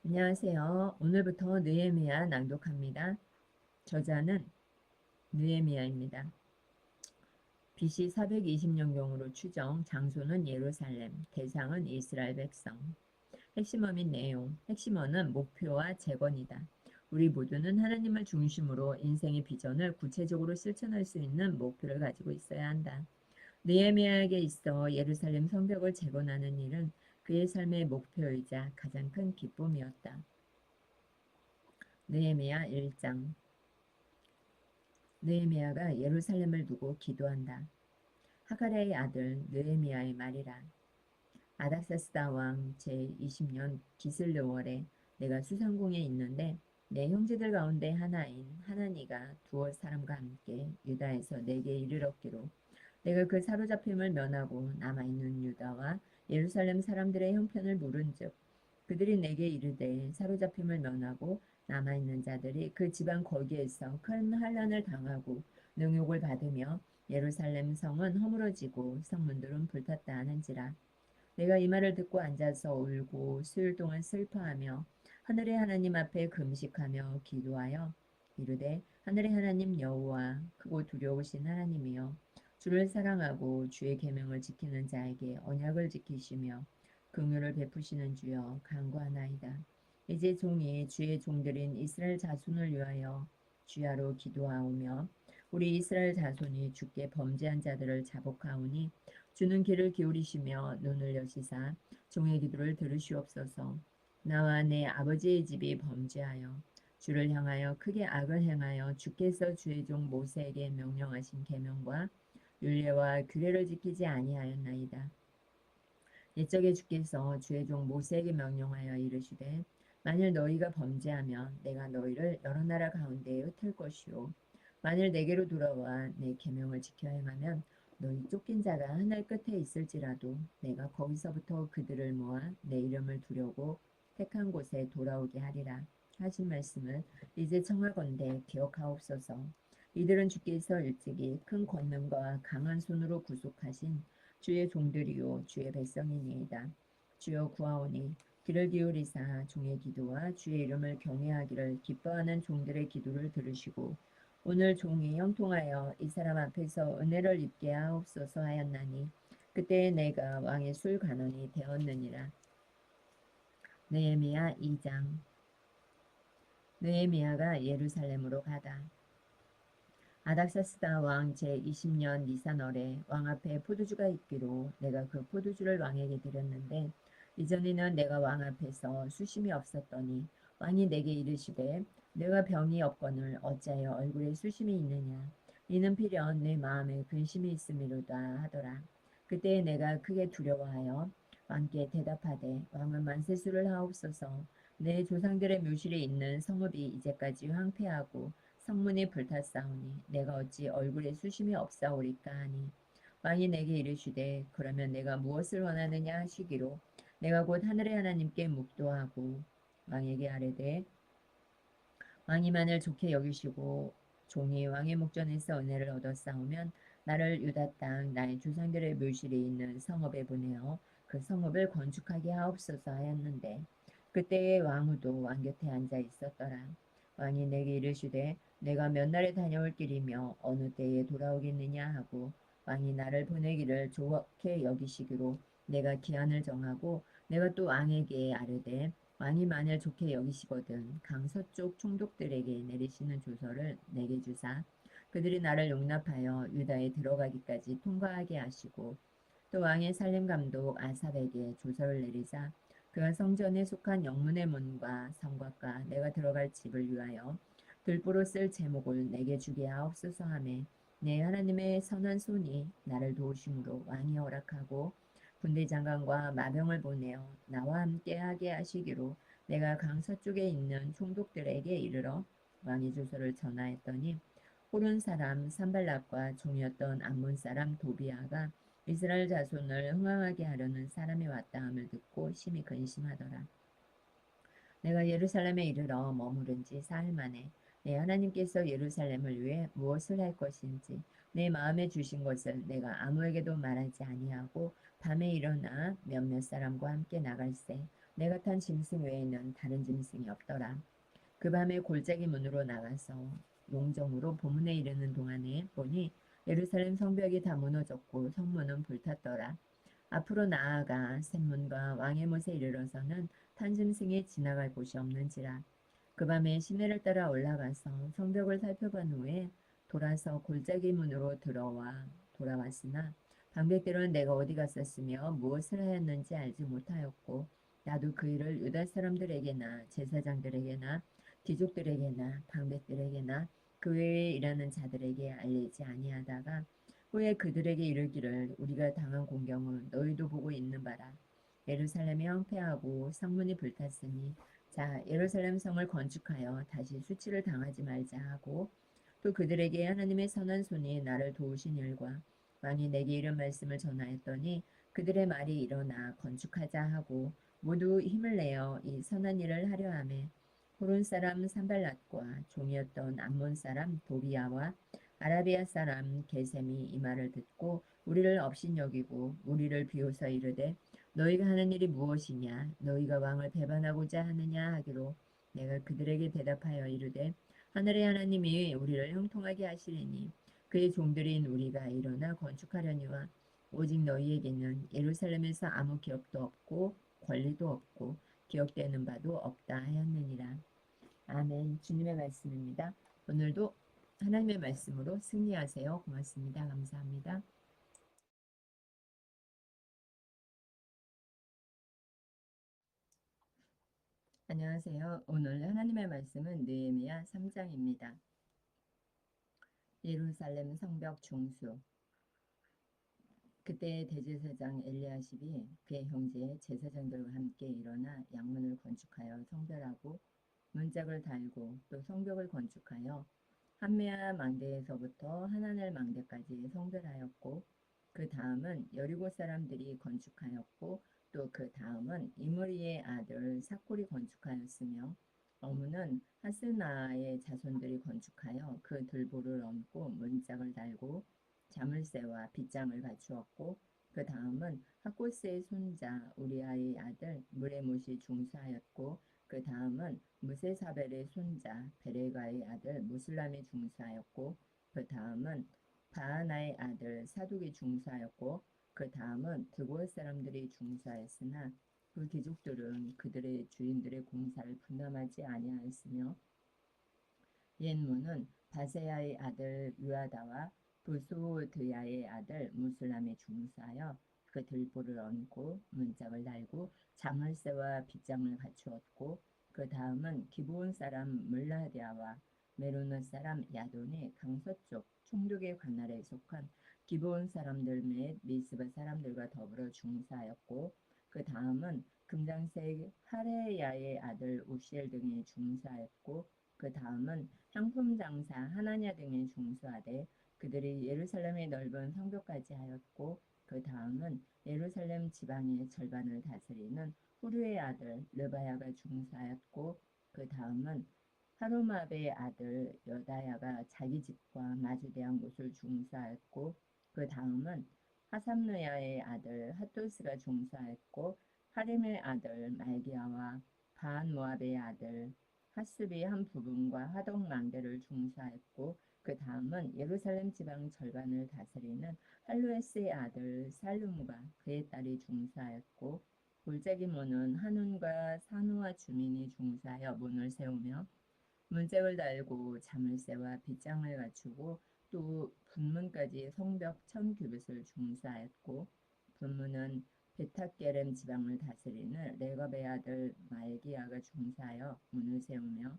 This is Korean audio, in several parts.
안녕하세요. 오늘부터 느헤미야 낭독합니다. 저자는 느헤미야입니다. BC 420년경으로 추정, 장소는 예루살렘, 대상은 이스라엘 백성. 핵심어민 내용, 핵심어는 목표와 재건이다. 우리 모두는 하나님을 중심으로 인생의 비전을 구체적으로 실천할 수 있는 목표를 가지고 있어야 한다. 느헤미야에게 있어 예루살렘 성벽을 재건하는 일은 그의 삶의 목표이자 가장 큰 기쁨이었다. 느헤미야 1장. 느헤미야가 예루살렘을 두고 기도한다. 하가랴의 아들 느헤미야의 말이라. 아닥사스다 왕 제20년 기슬르월에 내가 수상궁에 있는데 내 형제들 가운데 하나인 하나니가 두어 사람과 함께 유다에서 내게 이르렀기로 내가 그 사로잡힘을 면하고 남아있는 유다와 예루살렘 사람들의 형편을 물은즉 그들이 내게 이르되 사로잡힘을 면하고 남아있는 자들이 그 지방 거기에서 큰 환난을 당하고 능욕을 받으며 예루살렘 성은 허물어지고 성문들은 불탔다 하는지라. 내가 이 말을 듣고 앉아서 울고 수일 동안 슬퍼하며 하늘의 하나님 앞에 금식하며 기도하여 이르되 하늘의 하나님 여호와 크고 두려우신 하나님이여 주를 사랑하고 주의 계명을 지키는 자에게 언약을 지키시며 긍휼을 베푸시는 주여 간구하나이다. 이제 종이 주의 종들인 이스라엘 자손을 위하여 주야로 기도하오며 우리 이스라엘 자손이 주께 범죄한 자들을 자복하오니 주는 귀를 기울이시며 눈을 여시사 종의 기도를 들으시옵소서. 나와 내 아버지의 집이 범죄하여 주를 향하여 크게 악을 행하여 주께서 주의 종 모세에게 명령하신 계명과 율례와 규례를 지키지 아니하였나이다. 옛적에 주께서 주의 종 모세에게 명령하여 이르시되 만일 너희가 범죄하면 내가 너희를 여러 나라 가운데에 흩을 것이요 만일 내게로 돌아와 내 계명을 지켜 행하면 너희 쫓긴 자가 하늘 끝에 있을지라도 내가 거기서부터 그들을 모아 내 이름을 두려고 택한 곳에 돌아오게 하리라 하신 말씀을 이제 청하건대 기억하옵소서. 이들은 주께서 일찍이 큰 권능과 강한 손으로 구속하신 주의 종들이요 주의 백성이니이다. 주여 구하오니 귀를 기울이사 종의 기도와 주의 이름을 경외하기를 기뻐하는 종들의 기도를 들으시고 오늘 종이 형통하여 이 사람 앞에서 은혜를 입게 하옵소서 하였나니 그때 내가 왕의 술 간원이 되었느니라. 느헤미야 2장. 느헤미야가 예루살렘으로 가다. 아닥사스다 왕 제20년 니산월에 왕 앞에 포도주가 있기로 내가 그 포도주를 왕에게 드렸는데 이전에는 내가 왕 앞에서 수심이 없었더니 왕이 내게 이르시되 내가 병이 없거늘 어찌하여 얼굴에 수심이 있느냐 이는 필연 내 마음에 근심이 있음이로다 하더라. 그때 내가 크게 두려워하여 왕께 대답하되 왕은 만세수를 하옵소서. 내 조상들의 묘실에 있는 성읍이 이제까지 황폐하고 성문이 불탔사오니 내가 어찌 얼굴에 수심이 없사오리까 하니 왕이 내게 이르시되 그러면 내가 무엇을 원하느냐 하시기로 내가 곧 하늘의 하나님께 묵도하고 왕에게 아뢰되 왕이 만일 좋게 여기시고 종이 왕의 목전에서 은혜를 얻었사오면 나를 유다 땅 나의 조상들의 묘실에 있는 성읍에 보내어 그 성읍을 건축하게 하옵소서 하였는데 그때의 왕후도 왕 곁에 앉아 있었더라. 왕이 내게 이르시되 내가 몇 날에 다녀올 길이며 어느 때에 돌아오겠느냐 하고 왕이 나를 보내기를 좋게 여기시기로 내가 기한을 정하고 내가 또 왕에게 아뢰되 왕이 만일 좋게 여기시거든 강서쪽 총독들에게 내리시는 조서를 내게 주사 그들이 나를 용납하여 유다에 들어가기까지 통과하게 하시고 또 왕의 살림 감독 아삽에게 조서를 내리사 그가 성전에 속한 영문의 문과 성곽과 내가 들어갈 집을 위하여 들보로 쓸 제목을 내게 주게 하옵소서 하매 내 하나님의 선한 손이 나를 도우심으로 왕이 허락하고 군대 장관과 마병을 보내어 나와 함께 하게 하시기로 내가 강서쪽에 있는 총독들에게 이르러 왕의 주소를 전하였더니 호른 사람 산발락과 종이었던 암몬 사람 도비아가 이스라엘 자손을 흥황하게 하려는 사람이 왔다 함을 듣고 심히 근심하더라. 내가 예루살렘에 이르러 머무른 지 사흘 만에 내 하나님께서 예루살렘을 위해 무엇을 할 것인지 내 마음에 주신 것을 내가 아무에게도 말하지 아니하고 밤에 일어나 몇몇 사람과 함께 나갈새 내가 탄 짐승 외에는 다른 짐승이 없더라. 그 밤에 골짜기 문으로 나가서 용정으로 보문에 이르는 동안에 보니 예루살렘 성벽이 다 무너졌고 성문은 불탔더라. 앞으로 나아가 샘문과 왕의 못에 이르러서는 탄 짐승이 지나갈 곳이 없는지라. 그 밤에 시내를 따라 올라가서 성벽을 살펴본 후에 돌아서 골짜기 문으로 돌아왔으나 방백들은 내가 어디 갔었으며 무엇을 하였는지 알지 못하였고 나도 그 일을 유다 사람들에게나 제사장들에게나 귀족들에게나 방백들에게나 그 외에 일하는 자들에게 알리지 아니하다가 후에 그들에게 이르기를 우리가 당한 공경은 너희도 보고 있는 바라. 예루살렘이 황폐하고 성문이 불탔으니 자 예루살렘 성을 건축하여 다시 수치를 당하지 말자 하고 또 그들에게 하나님의 선한 손이 나를 도우신 일과 왕이 내게 이런 말씀을 전하였더니 그들의 말이 일어나 건축하자 하고 모두 힘을 내어 이 선한 일을 하려 하매 호론 사람 산발랏과 종이었던 암몬 사람 도비야와 아라비아 사람 게셈이 이 말을 듣고 우리를 업신여기고 우리를 비웃어 이르되 너희가 하는 일이 무엇이냐 너희가 왕을 배반하고자 하느냐 하기로 내가 그들에게 대답하여 이르되 하늘의 하나님이 우리를 형통하게 하시리니 그의 종들인 우리가 일어나 건축하려니와 오직 너희에게는 예루살렘에서 아무 기업도 없고 권리도 없고 기억되는 바도 없다 하였느니라. 아멘. 주님의 말씀입니다. 오늘도 하나님의 말씀으로 승리하세요. 고맙습니다. 감사합니다. 안녕하세요. 오늘 하나님의 말씀은 느헤미야 3장입니다. 예루살렘 성벽 중수. 그때 대제사장 엘리야십이 그의 형제 제사장들과 함께 일어나 양문을 건축하여 성별하고 문짝을 달고 또 성벽을 건축하여 한메아 망대에서부터 하나넬 망대까지 성별하였고 그 다음은 여리고 사람들이 건축하였고 또 그 다음은 이므리의 아들 삭골이 건축하였으며 어무는 하스나의 자손들이 건축하여 그 들보를 얹고 문짝을 달고 자물쇠와 빗장을 갖추었고 그 다음은 학고스의 손자 우리아의 아들 무레못이 중사하였고 그 다음은 무세사벨의 손자 베레가의 아들 무슬람이 중사하였고 그 다음은 바하나의 아들 사둑이 중사하였고 그 다음은 드골 사람들이 중사했으나 그 귀족들은 그들의 주인들의 공사를 분담하지 아니하였으며 옛문은 바세야의 아들 유아다와 부소드야의 아들 무슬람이 중사하여 그 들보를 얹고 문짝을 달고 자물쇠와 빗장을 갖추었고 그 다음은 기브온 사람 물라디아와 메로노 사람 야돈이 강서쪽 총독의 관할에 속한 기브온 사람들 및 미스바 사람들과 더불어 중사하였고 그 다음은 금장색 하레야의 아들 우시엘 등이 중사하였고 그 다음은 향품 장사 하나냐 등이 중수하되 그들이 예루살렘의 넓은 성벽까지 하였고 그 다음은 예루살렘 지방의 절반을 다스리는 후르의 아들 르바야가 중수하였고 그 다음은 하루마베의 아들 여다야가 자기 집과 마주대한 곳을 중수하였고 그 다음은 하삼느야의 아들 핫도스가 중수하였고 하림의 아들 말기야와 바한 모압의 아들 하스비 한 부분과 하덕 망대를 중수하였고 그 다음은 예루살렘 지방 절반을 다스리는 할루에스의 아들 살룸과 그의 딸이 중수하였고 골짜기 문은 한운과 산후와 주민이 중수하여 문을 세우며 문짝을 달고 자물쇠와 빗장을 갖추고 또 분문까지 성벽 1000규빗을 중수하였고 분문은 베타게렘 지방을 다스리는 레갑의 아들 말기야가 중사하여 문을 세우며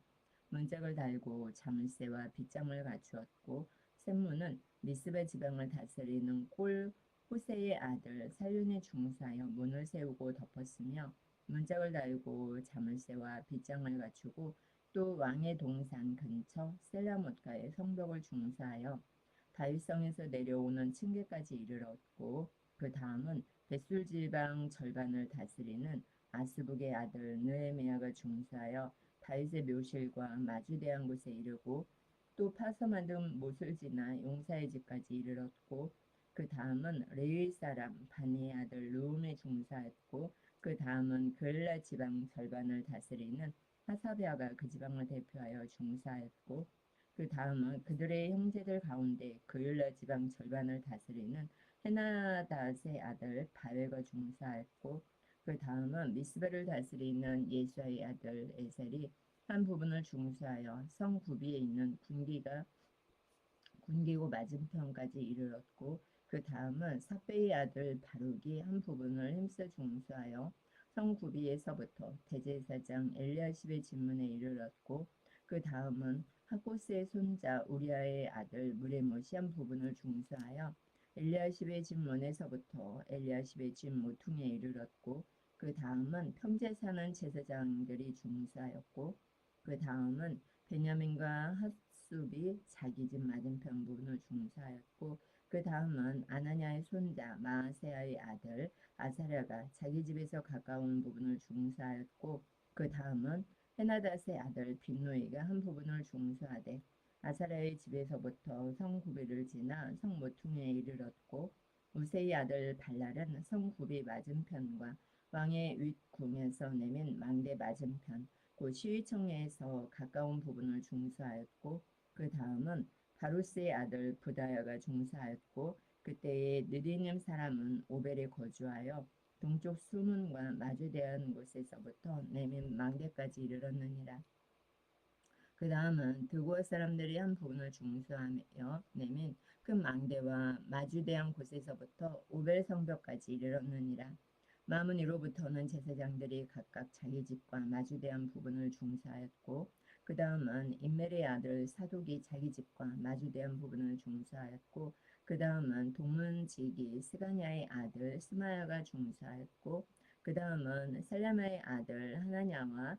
문짝을 달고 자물쇠와 빗장을 갖추었고 샘문은 미스바 지방을 다스리는 꼴 호세의 아들 살륜이 중사하여 문을 세우고 덮었으며 문짝을 달고 자물쇠와 빗장을 갖추고 또 왕의 동산 근처 셀라못가의 성벽을 중사하여 다윗성에서 내려오는 층계까지 이르렀고 그 다음은 벳술 지방 절반을 다스리는 아스북의 아들 느헤미야가 중사하여 다윗의 묘실과 마주대한 곳에 이르고 또 파서 만든 모슬지나 용사의 집까지 이르렀고 그 다음은 레위 사람 바니의 아들 르움의 중사였고 그 다음은 그엘라 지방 절반을 다스리는 하사베아가 그 지방을 대표하여 중사였고 그 다음은 그들의 형제들 가운데 그엘라 지방 절반을 다스리는 헤나닷의 아들 바웨가 중사였고 그 다음은 미스바를 다스리는 예수아의 아들 에셀이 한 부분을 중수하여 성 구비에 있는 군기고 맞은편까지 이르렀고 그 다음은 삭베의 아들 바룩이 한 부분을 힘써 중수하여 성 구비에서부터 대제사장 엘리야십의 진문에 이르렀고 그 다음은 하코스의 손자 우리아의 아들 무레못이 한 부분을 중수하여 엘리야십의 진문에서부터 엘리야십의 진 모퉁이에 이르렀고 그 다음은 평제 사는 제사장들이 중수하였고 그 다음은 베냐민과 핫숲이 자기 집 맞은편 부분을 중사하였고 그 다음은 아나냐의 손자 마아세아의 아들 아사랴가 자기 집에서 가까운 부분을 중사하였고 그 다음은 헤나닷의 아들 빈노이가 한 부분을 중수하되 아사랴의 집에서부터 성구비를 지나 성모퉁이에 이르렀고 우세의 아들 발랄은 성구비 맞은편과 왕의 윗궁에서 내민 망대 맞은편 곧 시위청에서 가까운 부분을 중수하였고 그 다음은 바루스의 아들 부다야가 중수하였고 그때의 느디님 사람은 오벨에 거주하여 동쪽 수문과 마주대한 곳에서부터 내민 망대까지 이르렀느니라. 그 다음은 드고아 사람들이 한 부분을 중수하며 내민 큰 망대와 마주대한 곳에서부터 오벨 성벽까지 이르렀느니라. 마무니로부터는 제사장들이 각각 자기 집과 마주대한 부분을 중수하였고 그 다음은 임멜의 아들 사독이 자기 집과 마주대한 부분을 중수하였고 그 다음은 동문지기 스가냐의 아들 스마야가 중수하였고 그 다음은 살라마의 아들 하나냐와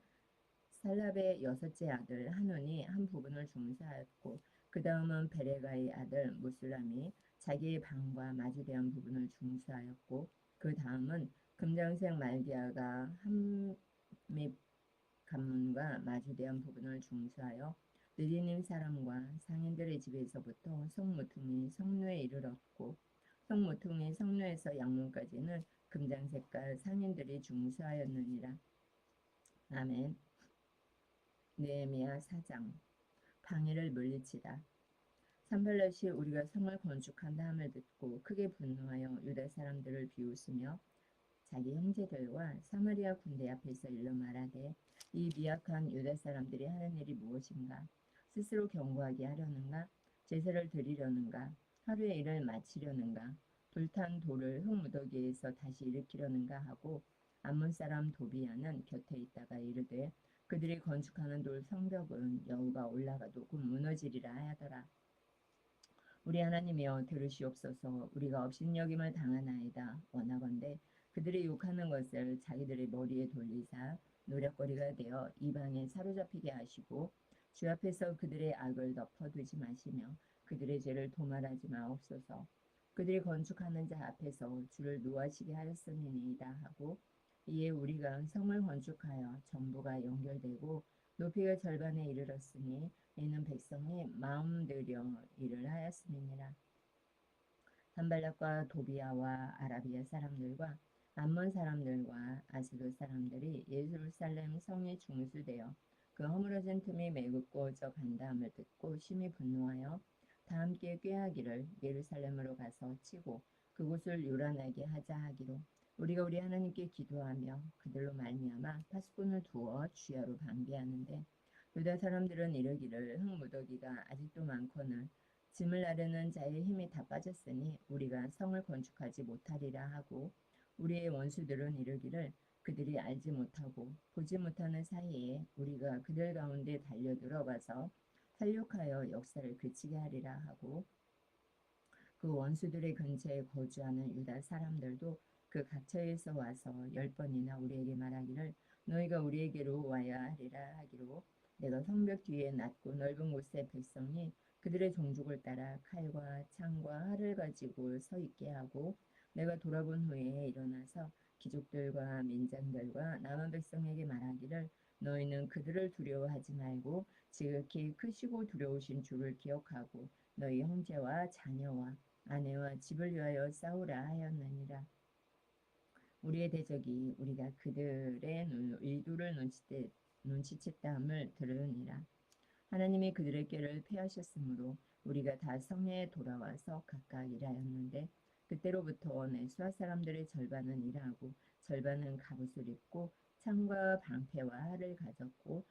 살랍의 여섯째 아들 하논이 한 부분을 중사하였고 그 다음은 베레가의 아들 무술람이 자기의 방과 마주대한 부분을 중수하였고 그 다음은 금장색 말기야가 한밑 관문과 마주대한 부분을 중수하여 느디님 사람과 상인들의 집에서부터 성모퉁이 성루에 이르렀고 성모퉁이 성루에서 양문까지는 금장색깔 상인들이 중수하였느니라. 아멘. 느헤미야 4장 방해를 물리치다. 산발랏이 우리가 성을 건축한다 함을 듣고 크게 분노하여 유다 사람들을 비웃으며 자기 형제들과 사마리아 군대 앞에서 일러 말하되 이 미약한 유다 사람들이 하는 일이 무엇인가? 스스로 경고하게 하려는가? 제사를 드리려는가? 하루의 일을 마치려는가? 불탄 돌을 흙무더기에서 다시 일으키려는가 하고 암몬 사람 도비야는 곁에 있다가 이르되 그들이 건축하는 돌 성벽은 여호가 올라가도 곧 무너지리라 하더라. 우리 하나님이여 들으시옵소서. 우리가 업신여김을 당하나이다. 원하건대 그들이 욕하는 것을 자기들의 머리에 돌리사 노략거리가 되어 이방에 사로잡히게 하시고 주 앞에서 그들의 악을 덮어두지 마시며 그들의 죄를 도말하지 마옵소서. 그들이 건축하는 자 앞에서 주를 노하시게 하였음이니이다 하고 이에 우리가 성을 건축하여 전부가 연결되고 높이가 절반에 이르렀으니 이는 백성이 마음들여 일을 하였음이니라. 산발락과 도비아와 아라비아 사람들과 암몬 사람들과 아스돗 사람들이 예루살렘 성에 중수되어 그 허물어진 틈이 매국고져 간다함을 듣고 심히 분노하여 다 함께 꾀하기를 예루살렘으로 가서 치고 그곳을 요란하게 하자 하기로 우리가 우리 하나님께 기도하며 그들로 말미암아 파수꾼을 두어 주야로 방비하는데 유다 사람들은 이르기를 흙무더기가 아직도 많거늘 짐을 나르는 자의 힘이 다 빠졌으니 우리가 성을 건축하지 못하리라 하고 우리의 원수들은 이르기를 그들이 알지 못하고 보지 못하는 사이에 우리가 그들 가운데 달려들어가서 살육하여 역사를 그치게 하리라 하고 그 원수들의 근처에 거주하는 유다 사람들도 그 각처에서 와서 10번이나 우리에게 말하기를 너희가 우리에게로 와야 하리라 하기로 내가 성벽 뒤에 낮고 넓은 곳에 백성이 그들의 종족을 따라 칼과 창과 활을 가지고 서 있게 하고 내가 돌아본 후에 일어나서 귀족들과 민장들과 남은 백성에게 말하기를 너희는 그들을 두려워하지 말고 지극히 크시고 두려우신 주를 기억하고 너희 형제와 자녀와 아내와 집을 위하여 싸우라 하였느니라. 우리의 대적이 우리가 그들의 의도를 눈치챘다함을 들으니라. 하나님이 그들의 꾀를 패하셨으므로 우리가 다 성내에 돌아와서 각각 일하였는데 그때로부터 내 수하 사람들의 절반은 일하고 절반은 갑옷을 입고 창과 방패와 활을 가졌고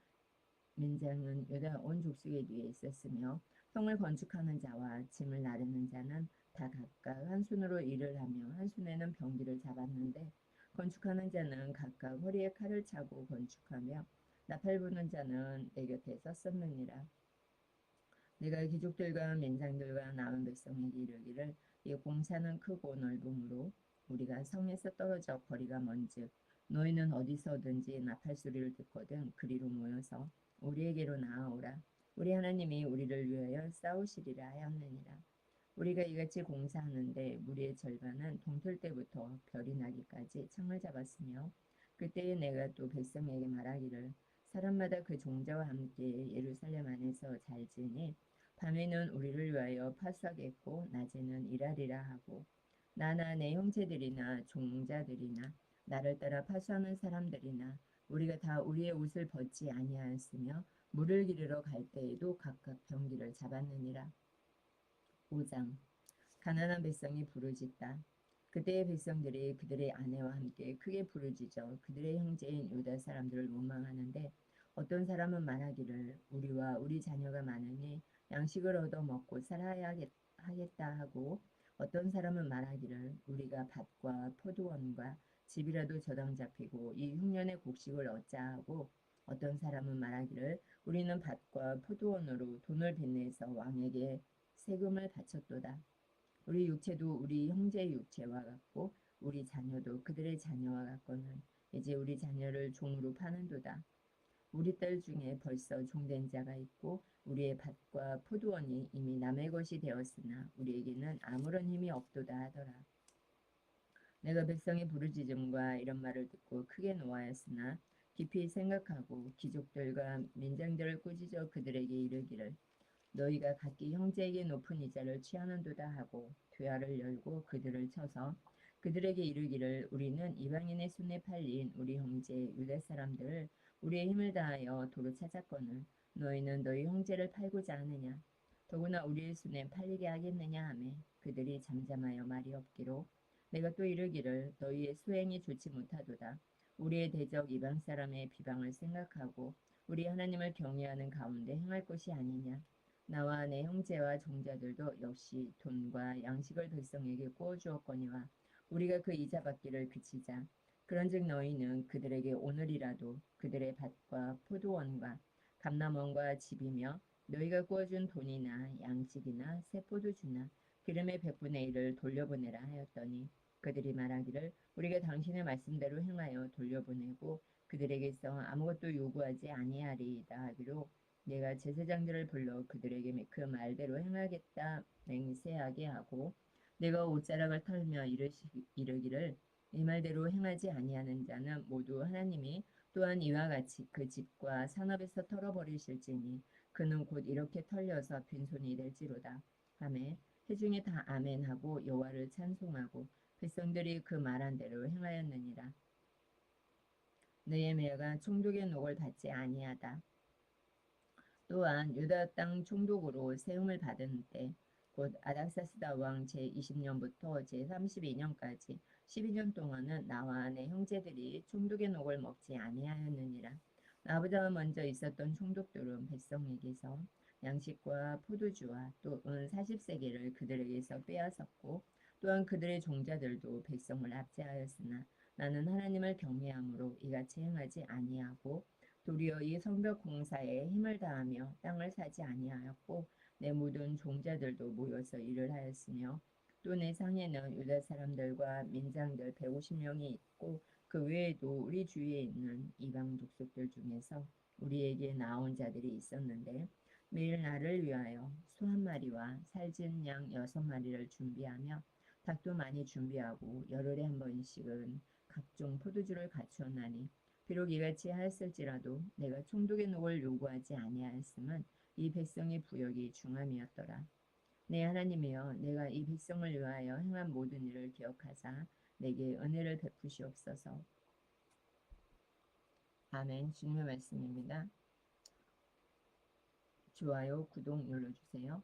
민장은 유다 온 족속에 뒤에 있었으며 성을 건축하는 자와 짐을 나르는 자는 다 각각 한 손으로 일을 하며 한 손에는 병기를 잡았는데 건축하는 자는 각각 허리에 칼을 차고 건축하며 나팔 부는 자는 내 곁에 섰었느니라. 내가 귀족들과 민장들과 남은 백성에게 이르기를 이 공사는 크고 넓음으로 우리가 성에서 떨어져 거리가 먼즉 너희는 어디서든지 나팔 소리를 듣거든 그리로 모여서 우리에게로 나아오라. 우리 하나님이 우리를 위하여 싸우시리라 하였느니라. 우리가 이같이 공사하는데 무리의 절반은 동틀 때부터 별이 나기까지 창을 잡았으며 그때에 내가 또 백성에게 말하기를 사람마다 그 종자와 함께 예루살렘 안에서 잘 지니 밤에는 우리를 위하여 파수하겠고 낮에는 일하리라 하고 나나 내 형제들이나 종자들이나 나를 따라 파수하는 사람들이나 우리가 다 우리의 옷을 벗지 아니하였으며 물을 기르러 갈 때에도 각각 병기를 잡았느니라. 5장 가난한 백성이 부르짖다. 그때의 백성들이 그들의 아내와 함께 크게 부르짖어 그들의 형제인 유다 사람들을 원망하는데 어떤 사람은 말하기를 우리와 우리 자녀가 많으니 양식을 얻어 먹고 살아야 하겠다 하고 어떤 사람은 말하기를 우리가 밭과 포도원과 집이라도 저당 잡히고 이 흉년의 곡식을 얻자 하고 어떤 사람은 말하기를 우리는 밭과 포도원으로 돈을 빚내서 왕에게 세금을 바쳤도다. 우리 육체도 우리 형제의 육체와 같고 우리 자녀도 그들의 자녀와 같거늘 이제 우리 자녀를 종으로 파는도다. 우리 딸 중에 벌써 종된 자가 있고 우리의 밭과 포도원이 이미 남의 것이 되었으나 우리에게는 아무런 힘이 없도다 하더라. 내가 백성의 부르짖음과 이런 말을 듣고 크게 노하였으나 깊이 생각하고 귀족들과 민장들을 꾸짖어 그들에게 이르기를 너희가 각기 형제에게 높은 이자를 취하는도다 하고 괴화를 열고 그들을 쳐서 그들에게 이르기를 우리는 이방인의 손에 팔린 우리 형제 유다 사람들을 우리의 힘을 다하여 도로 찾았거늘 너희는 너희 형제를 팔고자 하느냐 더구나 우리의 손에 팔리게 하겠느냐 하매 그들이 잠잠하여 말이 없기로 내가 또 이르기를 너희의 수행이 좋지 못하도다 우리의 대적 이방 사람의 비방을 생각하고 우리 하나님을 경외하는 가운데 행할 것이 아니냐 나와 내 형제와 종자들도 역시 돈과 양식을 백성에게 구워주었거니와 우리가 그 이자 받기를 그치자. 그런즉 너희는 그들에게 오늘이라도 그들의 밭과 포도원과 감람원과 집이며 너희가 구워준 돈이나 양식이나 새 포도주나 기름의 100분의 1을 돌려보내라 하였더니 그들이 말하기를 우리가 당신의 말씀대로 행하여 돌려보내고 그들에게서 아무것도 요구하지 아니하리이다 하기로 내가 제사장들을 불러 그들에게 그 말대로 행하겠다 맹세하게 하고 내가 옷자락을 털며 이르기를 이 말대로 행하지 아니하는 자는 모두 하나님이 또한 이와 같이 그 집과 산업에서 털어버리실지니 그는 곧 이렇게 털려서 빈손이 될지로다 하매 회중이 다 아멘하고 여호와를 찬송하고 백성들이 그 말한 대로 행하였느니라. 느헤미야가 총독의 녹을 받지 아니하다. 또한 유다 땅 총독으로 세움을 받은 때 곧 아닥사스다 왕 제20년부터 제32년까지 12년 동안은 나와 내 형제들이 총독의 녹을 먹지 아니하였느니라. 나보다 먼저 있었던 총독들은 백성에게서 양식과 포도주와 또 은 40세계를 그들에게서 빼앗았고 또한 그들의 종자들도 백성을 압제하였으나 나는 하나님을 경외함으로 이같이 행하지 아니하고 도리어 이 성벽 공사에 힘을 다하며 땅을 사지 아니하였고 내 모든 종자들도 모여서 일을 하였으며 또 내 상에는 유다 사람들과 민장들 150명이 있고 그 외에도 우리 주위에 있는 이방 족속들 중에서 우리에게 나온 자들이 있었는데 매일 나를 위하여 소 한 마리와 살찐 양 6마리를 준비하며 닭도 많이 준비하고 열흘에 한 번씩은 각종 포도주를 갖추었나니 비록 이같이 하였을지라도 내가 총독의 녹을 요구하지 아니하였음은 이 백성의 부역이 중함이었더라. 내 하나님이여 내가 이 백성을 위하여 행한 모든 일을 기억하사 내게 은혜를 베푸시옵소서. 아멘. 주님의 말씀입니다. 좋아요, 구독 눌러주세요.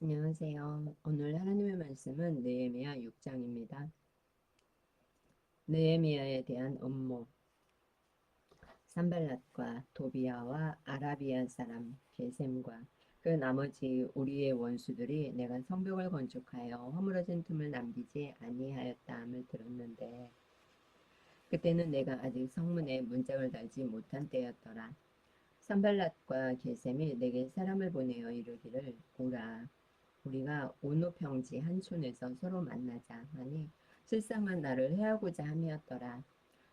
안녕하세요. 오늘 하나님의 말씀은 느헤미야 6장입니다. 느헤미야에 대한 업무. 산발랏과 도비아와 아라비아 사람 게셈과 그 나머지 우리의 원수들이 내가 성벽을 건축하여 허물어진 틈을 남기지 아니하였다함을 들었는데 그때는 내가 아직 성문에 문짝을 달지 못한 때였더라. 산발랏과 게셈이 내게 사람을 보내어 이르기를 오라 우리가 온누평지 한 촌에서 서로 만나자 하니 실상은 나를 해하고자 함이었더라.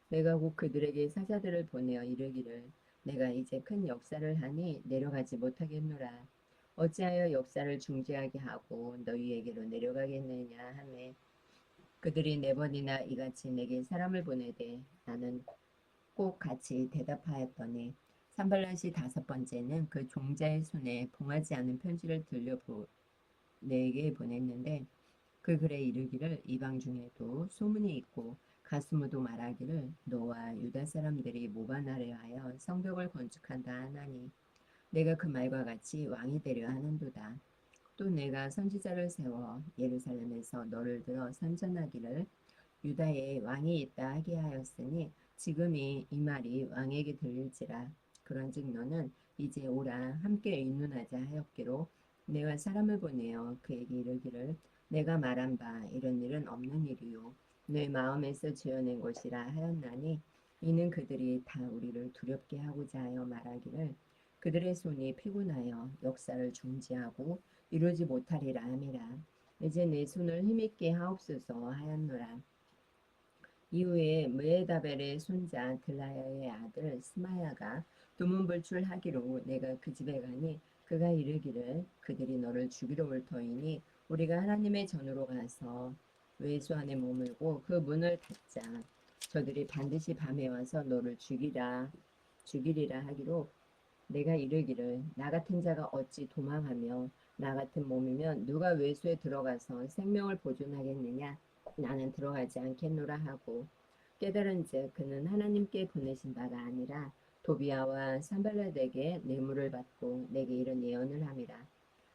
내가 곧 그들에게 사자들을 보내어 이르기를 내가 이제 큰 역사를 하니 내려가지 못하겠노라. 어찌하여 역사를 중지하게 하고 너희에게로 내려가겠느냐 하매 그들이 네 번이나 이같이 내게 사람을 보내되 나는 꼭 같이 대답하였더니 산발랏이 다섯 번째는 그 종자의 손에 봉하지 않은 편지를 들려 내게 보냈는데 그 글에 이르기를 이방 중에도 소문이 있고 가스무도 말하기를 너와 유다 사람들이 모반하려 하여 성벽을 건축한다 하나니 내가 그 말과 같이 왕이 되려 하는도다. 또 내가 선지자를 세워 예루살렘에서 너를 들어 선전하기를 유다에 왕이 있다 하게 하였으니 지금이 이 말이 왕에게 들릴지라. 그런즉 너는 이제 오라 함께 의논하자 하였기로 내가 사람을 보내어 그에게 이르기를 내가 말한 바 이런 일은 없는 일이요 내 마음에서 지어낸 것이라 하였나니 이는 그들이 다 우리를 두렵게 하고자 하여 말하기를 그들의 손이 피곤하여 역사를 중지하고 이루지 못하리라 함이라. 이제 내 손을 힘있게 하옵소서 하였노라. 이후에 무에다벨의 손자 들라야의 아들 스마야가 두문불출하기로 내가 그 집에 가니 그가 이르기를 그들이 너를 죽이러 올 터이니 우리가 하나님의 전으로 가서 외수 안에 머물고 그 문을 닫자. 저들이 반드시 밤에 와서 너를 죽이리라 하기로 내가 이르기를 나 같은 자가 어찌 도망하며 나 같은 몸이면 누가 외수에 들어가서 생명을 보존하겠느냐 나는 들어가지 않겠노라 하고 깨달은즉 그는 하나님께 보내신 바가 아니라 도비아와 산발랏에게 뇌물을 받고 내게 이런 예언을 함이라.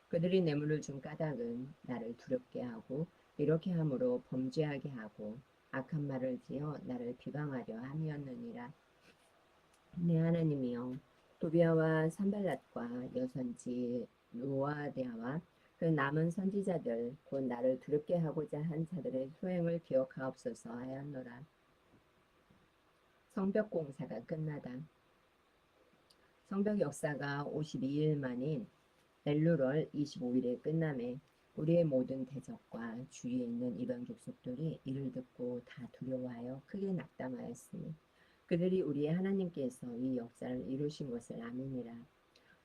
그들이 뇌물을 준 까닭은 나를 두렵게 하고 이렇게 함으로 범죄하게 하고 악한 말을 지어 나를 비방하려 함이었느니라. 내 하나님이여 도비아와 산발랏과 여선지 노아디아와 그 남은 선지자들 곧 나를 두렵게 하고자 한 자들의 소행을 기억하옵소서 하였노라. 성벽 공사가 끝나다. 성벽 역사가 52일 만인 엘루럴 25일에 끝남에 우리의 모든 대적과 주위에 있는 이방 족속들이 이를 듣고 다 두려워하여 크게 낙담하였으니 그들이 우리의 하나님께서 이 역사를 이루신 것을 아미니라.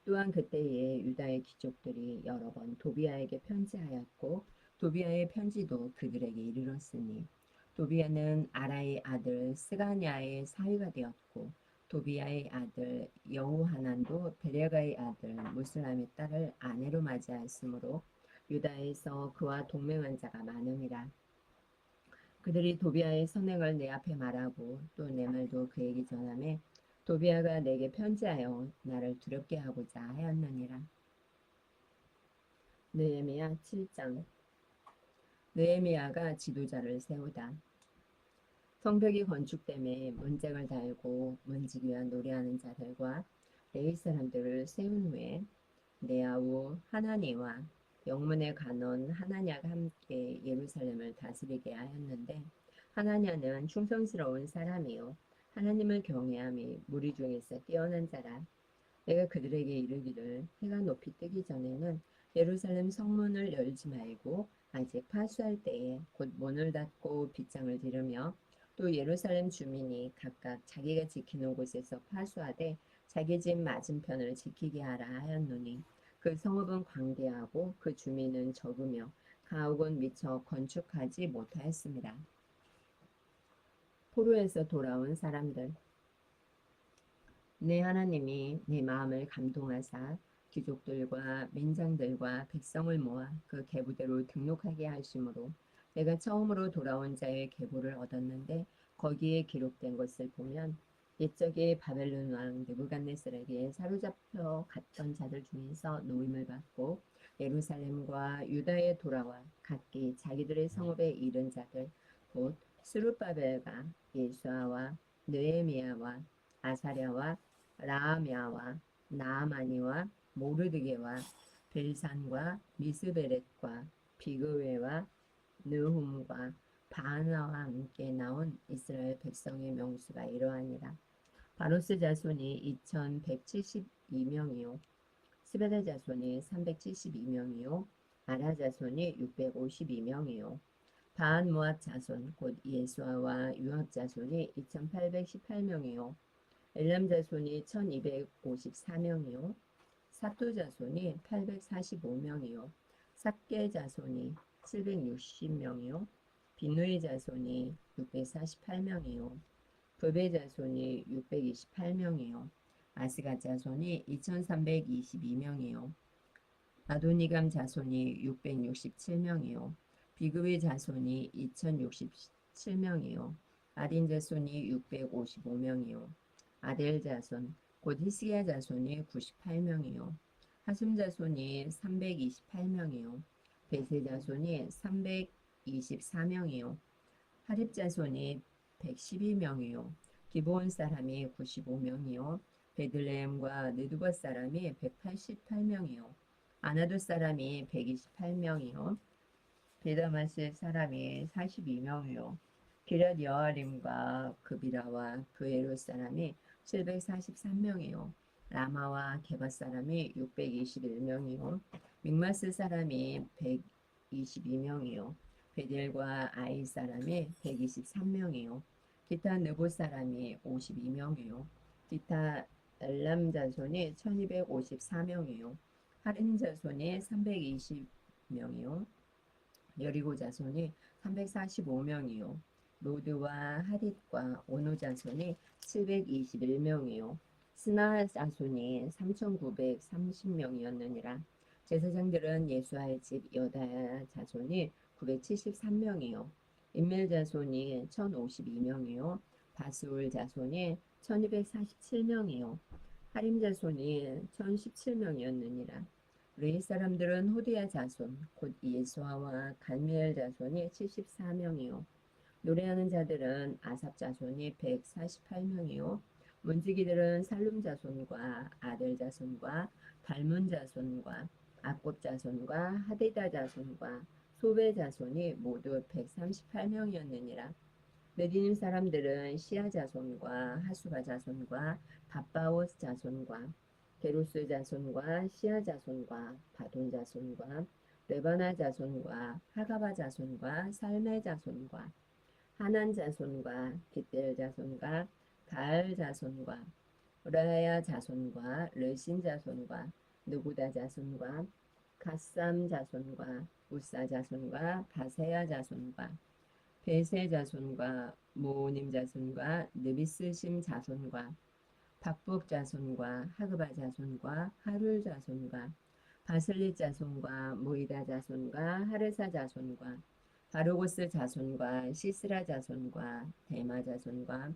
또한 그때에 유다의 귀족들이 여러 번 도비아에게 편지하였고 도비아의 편지도 그들에게 이르렀으니 도비아는 아라의 아들 스가냐의 사위가 되었고 도비아의 아들 여호하난도 베레가의 아들 무슬람의 딸을 아내로 맞이하였으므로 유다에서 그와 동맹한 자가 많음이라. 그들이 도비아의 선행을 내 앞에 말하고 또 내 말도 그에게 전하매 도비아가 내게 편지하여 나를 두렵게 하고자 하였느니라. 느헤미야 7장. 느헤미야가 지도자를 세우다. 성벽이 건축됨에 문짝을 달고 문지기 위한 노래하는 자들과 레위 사람들을 세운 후에 네아우 하나니와 영문의 간원 하나냐가 함께 예루살렘을 다스리게 하였는데 하나냐는 충성스러운 사람이요 하나님을 경외함이 무리 중에서 뛰어난 자라. 내가 그들에게 이르기를 해가 높이 뜨기 전에는 예루살렘 성문을 열지 말고 아직 파수할 때에 곧 문을 닫고 빗장을 지르며 또 예루살렘 주민이 각각 자기가 지키는 곳에서 파수하되 자기 집 맞은편을 지키게 하라 하였노니 그 성읍은 광대하고 그 주민은 적으며 가옥은 미처 건축하지 못하였습니다. 포로에서 돌아온 사람들. 내 하나님이 내 마음을 감동하사 귀족들과 민장들과 백성을 모아 그 계보대로 등록하게 하심으로 내가 처음으로 돌아온 자의 계보를 얻었는데 거기에 기록된 것을 보면 옛적에 바벨론 왕 느부갓네살에게 사로잡혀 갔던 자들 중에서 노임을 받고 예루살렘과 유다에 돌아와 각기 자기들의 성읍에 이른 자들 곧 스룹바벨과 예수아와 느헤미야와 아사랴와 라아미아와 나아마니와 모르드게와 벨산과 미스베렛과 비그웨와 느훔과 바나와 함께 나온 이스라엘 백성의 명수가 이러하니라. 바로스 자손이 2172명이요 스베다 자손이 372명이요 아라 자손이 652명이요 바한 모압 자손 곧 예수아와 유압 자손이 2818명이요 엘람 자손이 1254명이요 사또 자손이 845명이요 삭게 자손이 760명이요 비누의 자손이 648명이요 브베 자손이 628명이요 아스가 자손이 2322명이요 아도니감 자손이 667명이요 비그의 자손이 2067명이요 아딘 자손이 655명이요 아델 자손 곧 히스기야 자손이 98명이요 하숨 자손이 328명이요 베세 자손이 324명이요 하립 자손이 112명이요 기브온 사람이 95명이요 베들레헴과 느두바 사람이 188명이요 아나도 사람이 128명이요 베다마스 사람이 42명이요 기럇 여아림과 그비라와 그에로 사람이 743명이요 라마와 게바 사람이 621명이요 믹마스 사람이 122명이요 베델과 아이 사람이 123명이요 기타 느보 사람이 52명이요 기타 엘람 자손이 1254명이요 하린 자손이 320명이요 여리고 자손이 345명이요 로드와 하릿과 오노 자손이 721명이요 스나 자손이 3930명이었느니라 제사장들은 예수아의 집 여다야 자손이 973명이요 인멜 자손이 1052명이요 바스울 자손이 1247명이요 하림 자손이 1017명이었느니라 레위 사람들은 호디야 자손 곧 예수아와 갈미엘 자손이 74명이요 노래하는 자들은 아삽 자손이 148명이요 문지기들은 살룸 자손과 아델 자손과 달문 자손과 악곱 자손과 하데다 자손과 소베 자손이 모두 138명이었느니라 느디님 사람들은 시아 자손과 하수바 자손과 바바오스 자손과 게루스 자손과 시아 자손과 바돈 자손과 레바나 자손과 하가바 자손과 살메 자손과 하난 자손과 기델 자손과 가을 자손과 우라야 자손과 르신 자손과 누구다 자손과 갓삼 자손과 우사 자손과 바세야 자손과 베세 자손과 모님 자손과 느비스심 자손과 박복 자손과 하그바 자손과 하룰 자손과 바슬리 자손과 모이다 자손과 하르사 자손과 바르고스 자손과 시스라 자손과 데마 자손과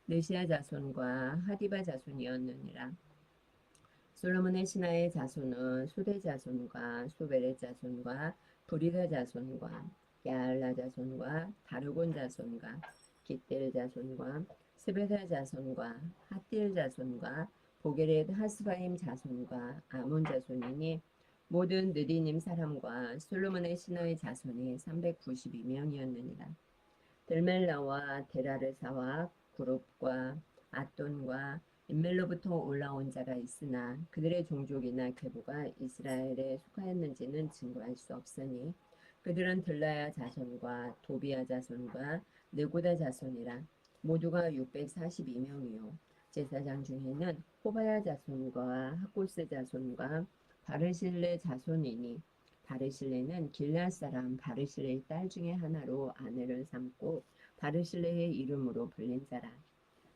느시아 자손과 하디바 자손이었느니라. 솔로몬의 신하의 자손은 수대 자손과 소베레 자손과 브리다 자손과 야알라 자손과 다르곤 자손과 깃델 자손과 스베다 자손과 핫딜 자손과 보게렛 하스바임 자손과 아몬 자손이니 모든 느디님 사람과 솔로몬의 신하의 자손이 392명이었느니라. 들멜라와 데라르사와 구롭과 아돈과 인멜로부터 올라온 자가 있으나 그들의 종족이나 계보가 이스라엘에 속하였는지는 증거할 수 없으니 그들은 들라야 자손과 도비야 자손과 느고다 자손이라 모두가 642명이요 제사장 중에는 호바야 자손과 하고스 자손과 바르실레 자손이니 바르실레는 길앗 사람 바르실레의 딸 중에 하나로 아내를 삼고 바르실레의 이름으로 불린 자라.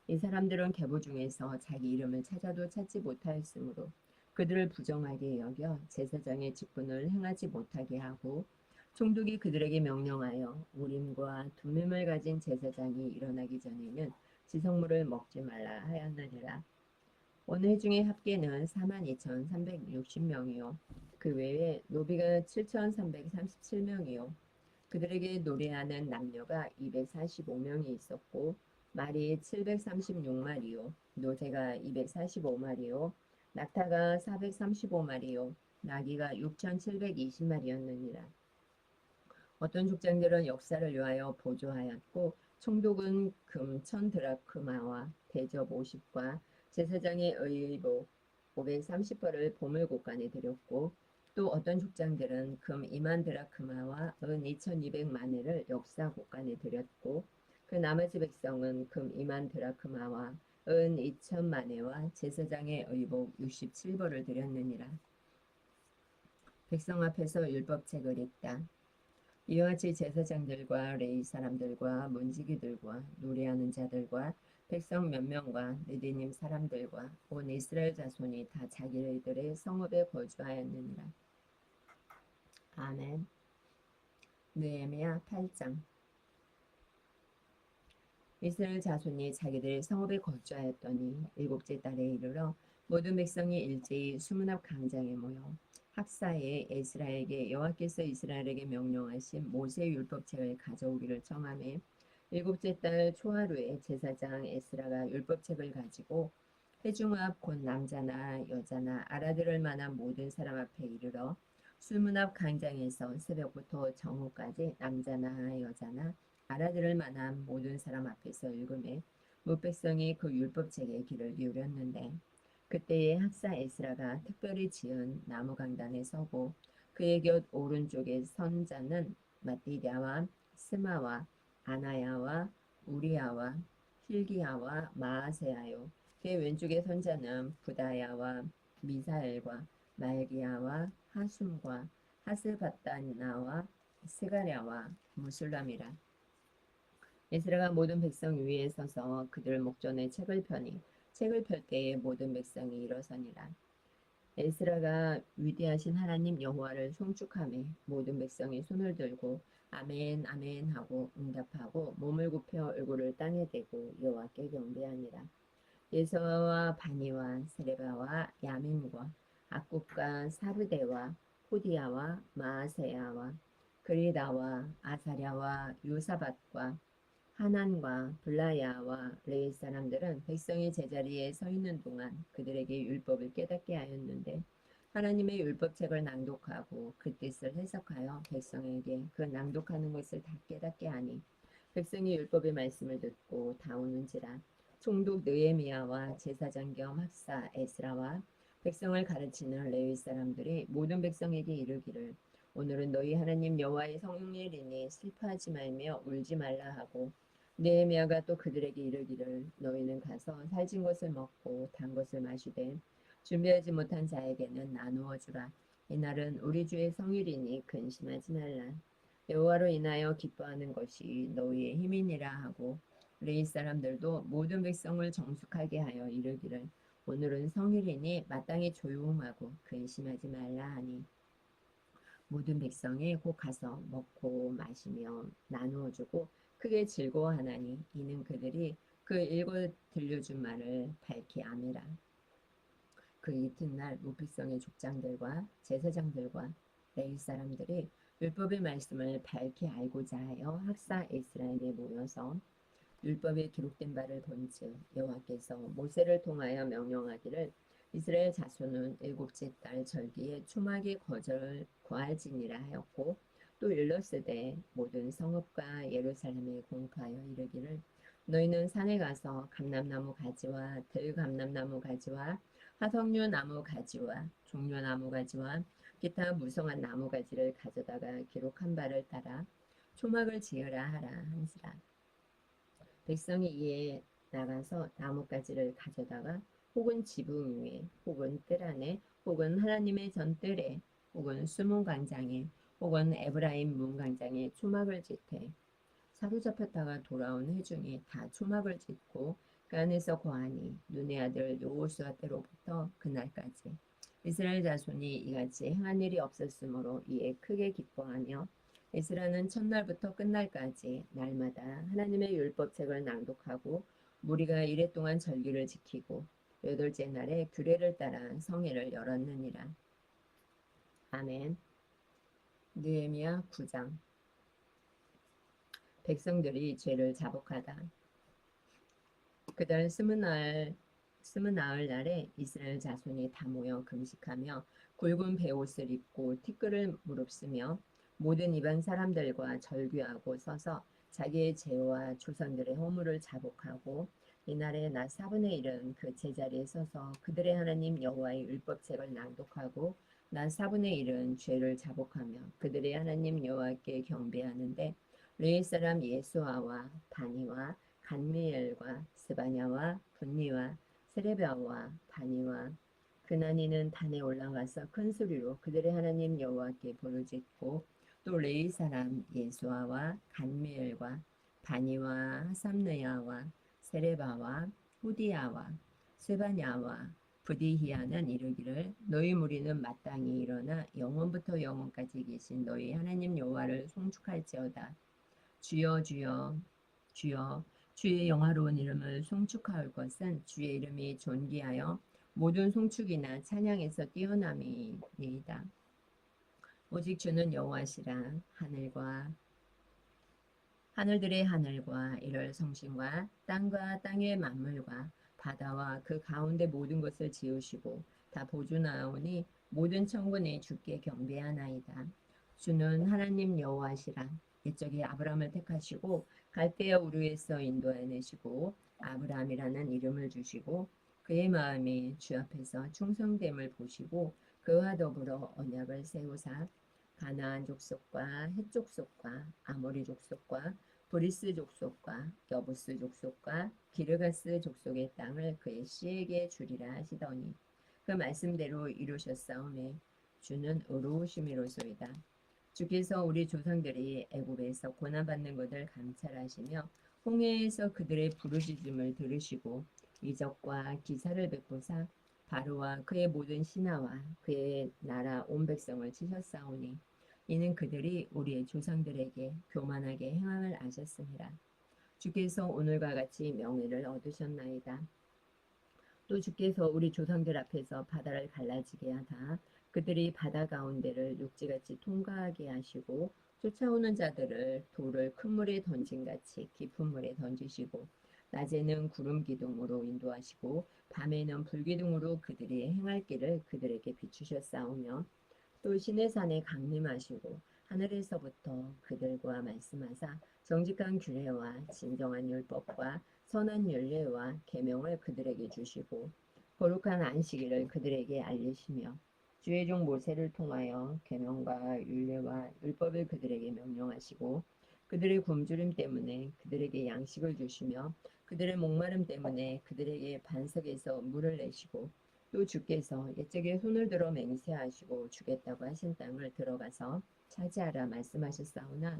이 사람들은 계보 중에서 자기 이름을 찾아도 찾지 못하였으므로 그들을 부정하게 여겨 제사장의 직분을 행하지 못하게 하고 총독이 그들에게 명령하여 우림과 둠밈을 가진 제사장이 일어나기 전에는 지성물을 먹지 말라 하였느니라. 오늘 회중의 합계는 42,360명이요. 그 외에 노비가 7,337명이요. 그들에게 노래하는 남녀가 245명이 있었고 말이 736마리요. 노새가 245마리요. 낙타가 435마리요. 나귀가 6,720마리였느니라. 어떤 족장들은 역사를 위하여 보조하였고 총독은 금 1000드라크마와 대접 50과 제사장의 의복 530벌을 보물곳간에 드렸고 또 어떤 족장들은 금 2만 드라크마와 은 2200마네를 역사곳간에 드렸고 그 나머지 백성은 금 2만 드라크마와 은 2000마네와 제사장의 의복 67벌을 드렸느니라. 백성 앞에서 율법책을 읽다. 이와 같이 제사장들과 레위 사람들과 문지기들과 노래하는 자들과 백성 몇 명과 느디님 사람들과 온 이스라엘 자손이 다 자기들의 성읍에 거주하였느니라. 아멘. 느헤미야 8장. 이스라엘 자손이 자기들의 성읍에 거주하였더니 일곱째 달에 이르러 모든 백성이 일제히 수문앞 광장에 모여 학사에 에스라에게 여호와께서 이스라엘에게 명령하신 모세 율법책을 가져오기를 청하매 일곱째 달 초하루에 제사장 에스라가 율법책을 가지고 회중 앞 곧 남자나 여자나 알아들을 만한 모든 사람 앞에 이르러 수문 앞 광장에서 새벽부터 정오까지 남자나 여자나 알아들을 만한 모든 사람 앞에서 읽음에 뭇백성이 그 율법책에 귀를 기울였는데 그때에 학사 에스라가 특별히 지은 나무 강단에 서고 그의 곁 오른쪽에 선 자는 마띠랴와 스마와 아나야와 우리야와 힐기야와 마아세야요. 그의 왼쪽에 선 자는 부다야와 미사엘과 말기야와 하숨과 하스바다나와 스가랴와 무술람이라. 에스라가 모든 백성 위에 서서 그들 목전에 책을 펴니 책을 펼 때에 모든 백성이 일어서니라. 에스라가 위대하신 하나님 여호와를 송축하며 모든 백성이 손을 들고 아멘 아멘 하고 응답하고 몸을 굽혀 얼굴을 땅에 대고 여호와께 경배하니라. 예서와 바니와 세레바와 야민과 악굽과 사르데와 호디야와 마아세야와 그리다와 아사랴와 요사밭과 하난과 블라야와 레위 사람들은 백성이 제자리에 서 있는 동안 그들에게 율법을 깨닫게 하였는데 하나님의 율법책을 낭독하고 그 뜻을 해석하여 백성에게 그 낭독하는 것을 다 깨닫게 하니 백성이 율법의 말씀을 듣고 다 오는지라. 총독 느헤미야와 제사장 겸 학사 에스라와 백성을 가르치는 레위 사람들이 모든 백성에게 이르기를 오늘은 너희 하나님 여호와의 성일이니 슬퍼하지 말며 울지 말라 하고 느헤미야가 또 그들에게 이르기를 너희는 가서 살진 것을 먹고 단 것을 마시되 준비하지 못한 자에게는 나누어 주라. 이날은 우리 주의 성일이니 근심하지 말라. 여호와로 인하여 기뻐하는 것이 너희의 힘이니라 하고 레위 사람들도 모든 백성을 정숙하게 하여 이르기를 오늘은 성일이니 마땅히 조용하고 근심하지 말라 하니 모든 백성이 곧 가서 먹고 마시며 나누어 주고 크게 즐거워하나니 이는 그들이 그 읽어 들려준 말을 밝히 아니라. 그 이튿날 무백성의 족장들과 제사장들과 레위 사람들이 율법의 말씀을 밝히 알고자 하여 학사 에스라엘에 모여서 율법에 기록된 바를 본즉 여호와께서 모세를 통하여 명령하기를 이스라엘 자손은 일곱째 달 절기에 초막의 거절을 고할지니라 하였고 또 일렀으되 모든 성읍과 예루살렘에 공포하여 이르기를 너희는 산에 가서 감람나무 가지와 들감람나무 가지와 화석류 나무 가지와 종려나무 가지와 기타 무성한 나무 가지를 가져다가 기록한 바를 따라 초막을 지으라 하라 한지라. 백성이 이에 나가서 나뭇가지를 가져다가 혹은 지붕 위에 혹은 뜰 안에 혹은 하나님의 전뜰에 혹은 수문 광장에 혹은 에브라임 문 광장에 초막을 짓되 사로잡혔다가 돌아온 회중이 다 초막을 짓고 그 안에서 거하니 눈의 아들 여호수아 때로부터 그날까지 이스라엘 자손이 이같이 행한 일이 없었으므로 이에 크게 기뻐하며 이스라엘은 첫날부터 끝날까지 날마다 하나님의 율법책을 낭독하고 무리가 이레 동안 절기를 지키고 여덟째 날에 규례를 따라 성회를 열었느니라. 아멘. 느헤미야 9장. 백성들이 죄를 자복하다. 그달 스무나흘 날에 이스라엘 자손이 다 모여 금식하며 굵은 베옷을 입고 티끌을 무릅쓰며 모든 이방 사람들과 절규하고 서서 자기의 죄와 조상들의 허물을 자복하고 이날에 낮 4분의 1은 그 제자리에 서서 그들의 하나님 여호와의 율법책을 낭독하고 낮 4분의 1은 죄를 자복하며 그들의 하나님 여호와께 경배하는데 레위 사람 예수아와 바니와 간미엘과 스바냐와 분니와 세레비아와 바니와 그나니는 단에 올라가서 큰 소리로 그들의 하나님 여호와께 부르짖고 또 레위 사람 예수아와 간미엘과 바니와 하삼느야와 세레바와 후디야와 스바냐와 부디히야는 이르기를 너희 무리는 마땅히 일어나 영원부터 영원까지 계신 너희 하나님 여호와를 송축할지어다. 주여 주여 주여 주의 영화로운 이름을 송축하올 것은 주의 이름이 존귀하여 모든 송축이나 찬양에서 뛰어남이니이다. 오직 주는 여호와시라. 하늘들의 하늘과 이럴 성심과 땅과 땅의 만물과 바다와 그 가운데 모든 것을 지으시고 다 보존하오니 모든 천군이 주께 경배하나이다. 주는 하나님 여호와시라. 옛적에 아브라함을 택하시고 갈대아 우르에서 인도해내시고 아브라함이라는 이름을 주시고 그의 마음이 주 앞에서 충성됨을 보시고 그와 더불어 언약을 세우사 가나안 족속과 헷 족속과 아모리 족속과 브리스 족속과 여부스 족속과 기르가스 족속의 땅을 그의 씨에게 주리라 하시더니 그 말씀대로 이루셨사오매 주는 의로우심이로소이다. 주께서 우리 조상들이 애굽에서 고난받는 것을 감찰하시며 홍해에서 그들의 부르짖음을 들으시고 이적과 기사를 베푸사 바로와 그의 모든 신하와 그의 나라 온 백성을 치셨사오니 이는 그들이 우리의 조상들에게 교만하게 행함을 아셨습니다. 주께서 오늘과 같이 명예를 얻으셨나이다. 또 주께서 우리 조상들 앞에서 바다를 갈라지게 하다 그들이 바다 가운데를 육지같이 통과하게 하시고 쫓아오는 자들을 돌을 큰 물에 던진같이 깊은 물에 던지시고 낮에는 구름 기둥으로 인도하시고 밤에는 불기둥으로 그들이 행할 길을 그들에게 비추셨사오며 또 시내산에 강림하시고 하늘에서부터 그들과 말씀하사 정직한 규례와 진정한 율법과 선한 율례와 계명을 그들에게 주시고 거룩한 안식일을 그들에게 알리시며 주의 종 모세를 통하여 계명과 율례와 율법을 그들에게 명령하시고 그들의 굶주림 때문에 그들에게 양식을 주시며 그들의 목마름 때문에 그들에게 반석에서 물을 내시고 또 주께서 옛적에 손을 들어 맹세하시고 주겠다고 하신 땅을 들어가서 차지하라 말씀하셨사오나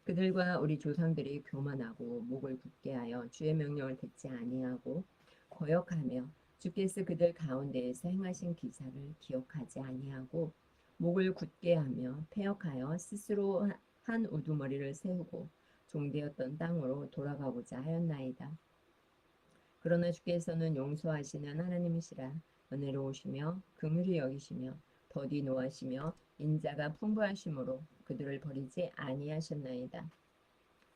그들과 우리 조상들이 교만하고 목을 굳게 하여 주의 명령을 듣지 아니하고 거역하며 주께서 그들 가운데에서 행하신 기사를 기억하지 아니하고 목을 굳게 하며 패역하여 스스로 한 우두머리를 세우고 종되었던 땅으로 돌아가고자 하였나이다. 그러나 주께서는 용서하시는 하나님이시라. 은혜로우시며 긍휼히 여기시며 더디 노하시며 인자가 풍부하심으로 그들을 버리지 아니하셨나이다.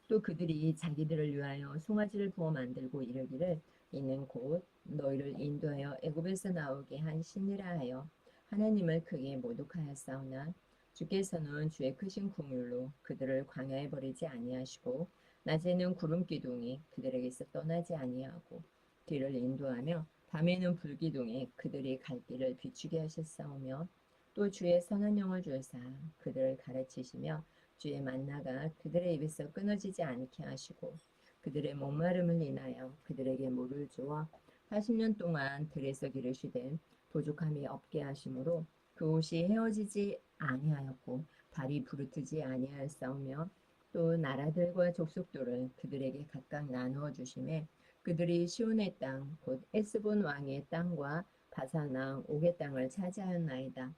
또 그들이 자기들을 위하여 송아지를 부어 만들고 이르기를 이는 곧 너희를 인도하여 애굽에서 나오게 한 신이라 하여 하나님을 크게 모독하였사오나 주께서는 주의 크신 긍휼로 그들을 광야에 버리지 아니하시고 낮에는 구름 기둥이 그들에게서 떠나지 아니하고 뒤를 인도하며 밤에는 불기둥이 그들이 갈 길을 비추게 하셨사오며 또 주의 선한 영을 주사 그들을 가르치시며 주의 만나가 그들의 입에서 끊어지지 않게 하시고 그들의 목마름을 인하여 그들에게 물을 주어 40년 동안 들에서 기르시되 부족함이 없게 하심으로 그 옷이 헤어지지 아니하였고 발이 부르트지 아니하였사오며 또 나라들과 족속들을 그들에게 각각 나누어 주심에 그들이 시온의 땅, 곧 에스본 왕의 땅과 바산 왕 옥의 땅을 차지하였나이다.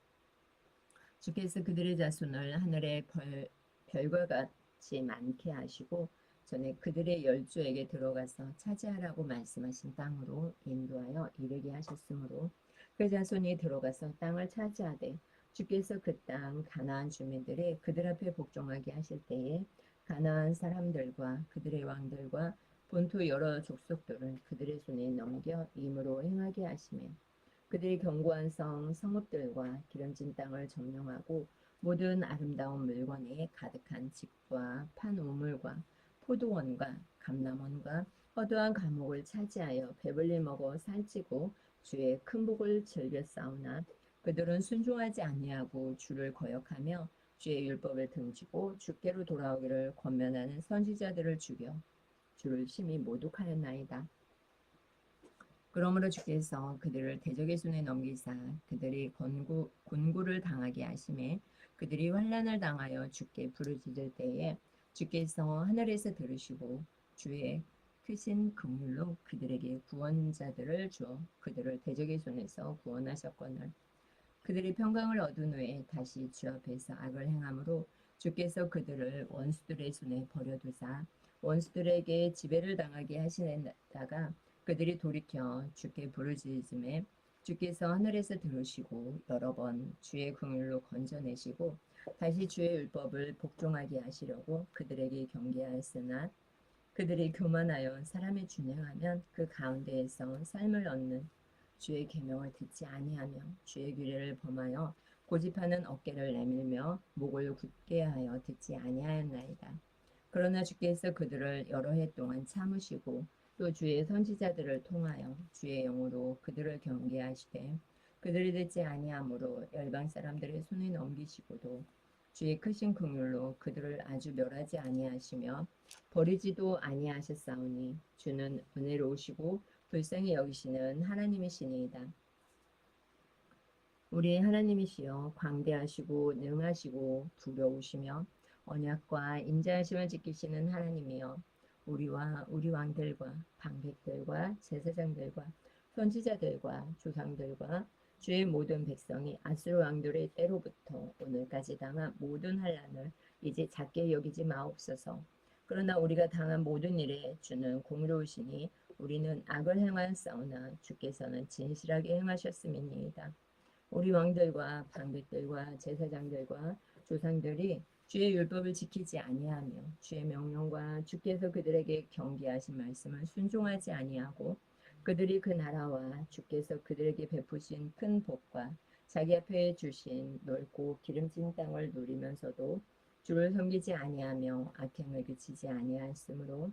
주께서 그들의 자손을 하늘의 별과 같이 많게 하시고 전에 그들의 열조에게 들어가서 차지하라고 말씀하신 땅으로 인도하여 이르게 하셨으므로 그 자손이 들어가서 땅을 차지하되 주께서 그 땅 가나안 주민들이 그들 앞에 복종하게 하실 때에 가나안 사람들과 그들의 왕들과 본토 여러 족속들을 그들의 손에 넘겨 임으로 행하게 하시매 그들이 견고한 성읍들과 기름진 땅을 점령하고 모든 아름다운 물건에 가득한 집과 판 우물과 포도원과 감람원과 허도한 감옥을 차지하여 배불리 먹어 살찌고 주의 큰 복을 즐겨 싸우나 그들은 순종하지 아니하고 주를 거역하며 주의 율법을 등지고 주께로 돌아오기를 권면하는 선지자들을 죽여 주를 심히 모독하였나이다. 그러므로 주께서 그들을 대적의 손에 넘기사 그들이 곤고를 당하게 하심에 그들이 환난을 당하여 주께 부르짖을 때에 주께서 하늘에서 들으시고 주의 크신 긍휼로 그들에게 구원자들을 주어 그들을 대적의 손에서 구원하셨거늘 그들이 평강을 얻은 후에 다시 주 앞에서 악을 행함으로 주께서 그들을 원수들의 손에 버려두사 원수들에게 지배를 당하게 하시다가 그들이 돌이켜 주께 부르짖음에 주께서 하늘에서 들으시고 여러 번 주의 긍휼로 건져내시고 다시 주의 율법을 복종하게 하시려고 그들에게 경계하였으나 그들이 교만하여 사람의 준행하면 그 가운데에서 삶을 얻는 주의 계명을 듣지 아니하며 주의 규례를 범하여 고집하는 어깨를 내밀며 목을 굳게 하여 듣지 아니하였나이다. 그러나 주께서 그들을 여러 해 동안 참으시고 또 주의 선지자들을 통하여 주의 영으로 그들을 경계하시되 그들이 듣지 아니하므로 열방 사람들의 손에 넘기시고도 주의 크신 긍휼로 그들을 아주 멸하지 아니하시며 버리지도 아니하셨사오니 주는 은혜로우시고 불쌍히 여기시는 하나님이시니이다. 우리 하나님이시여 광대하시고 능하시고 두려우시며 언약과 인자하심을 지키시는 하나님이여 우리와 우리 왕들과 방백들과 제사장들과 선지자들과 조상들과 주의 모든 백성이 아수르 왕들의 때로부터 오늘까지 당한 모든 환난을 이제 작게 여기지 마옵소서. 그러나 우리가 당한 모든 일에 주는 공의로우시니 우리는 악을 행하였사오나 주께서는 진실하게 행하셨음이니이다. 우리 왕들과 방백들과 제사장들과 조상들이 주의 율법을 지키지 아니하며 주의 명령과 주께서 그들에게 경계하신 말씀을 순종하지 아니하고 그들이 그 나라와 주께서 그들에게 베푸신 큰 복과 자기 앞에 주신 넓고 기름진 땅을 누리면서도 주를 섬기지 아니하며 악행을 그치지 아니하였으므로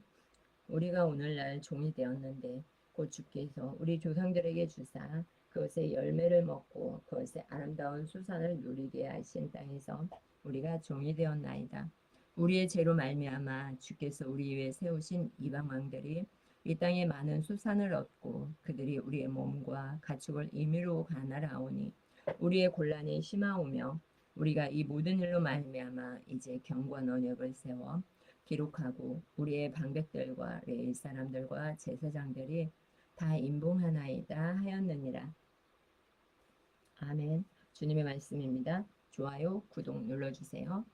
우리가 오늘날 종이 되었는데 곧 주께서 우리 조상들에게 주사 그것의 열매를 먹고 그것의 아름다운 수산을 누리게 하신 땅에서 우리가 종이 되었나이다. 우리의 죄로 말미암아 주께서 우리 위에 세우신 이방 왕들이 이 땅에 많은 수산을 얻고 그들이 우리의 몸과 가축을 임의로 가나라오니 우리의 곤란이 심하오며 우리가 이 모든 일로 말미암아 이제 견고한 언약을 세워 기록하고 우리의 방백들과 레위 사람들과 제사장들이 다 임봉하나이다 하였느니라. 아멘. 주님의 말씀입니다. 좋아요, 구독 눌러주세요.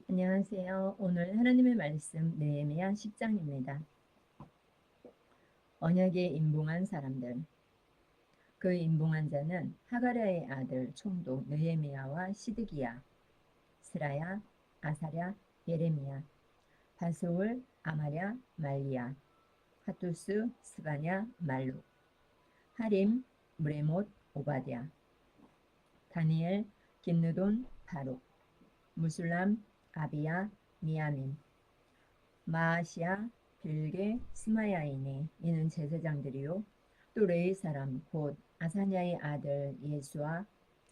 안녕하세요. 오늘 하나님의 말씀 느헤미야 10장입니다. 언약에 임봉한 사람들. 그 임봉한 자는 하가랴의 아들 총독 느헤미야와 시드기야, 스라야, 아사랴, 예레미야, 바스울, 아마랴, 말리야, 하투스, 스바냐, 말룩, 하림, 무레못, 오바댜, 다니엘, 긴느돈, 바룩, 무술람, 아비야, 미야민, 마아시아, 빌게, 스마야이니 이는 제사장들이요 또 레위 사람 곧 아사냐의 아들 예수와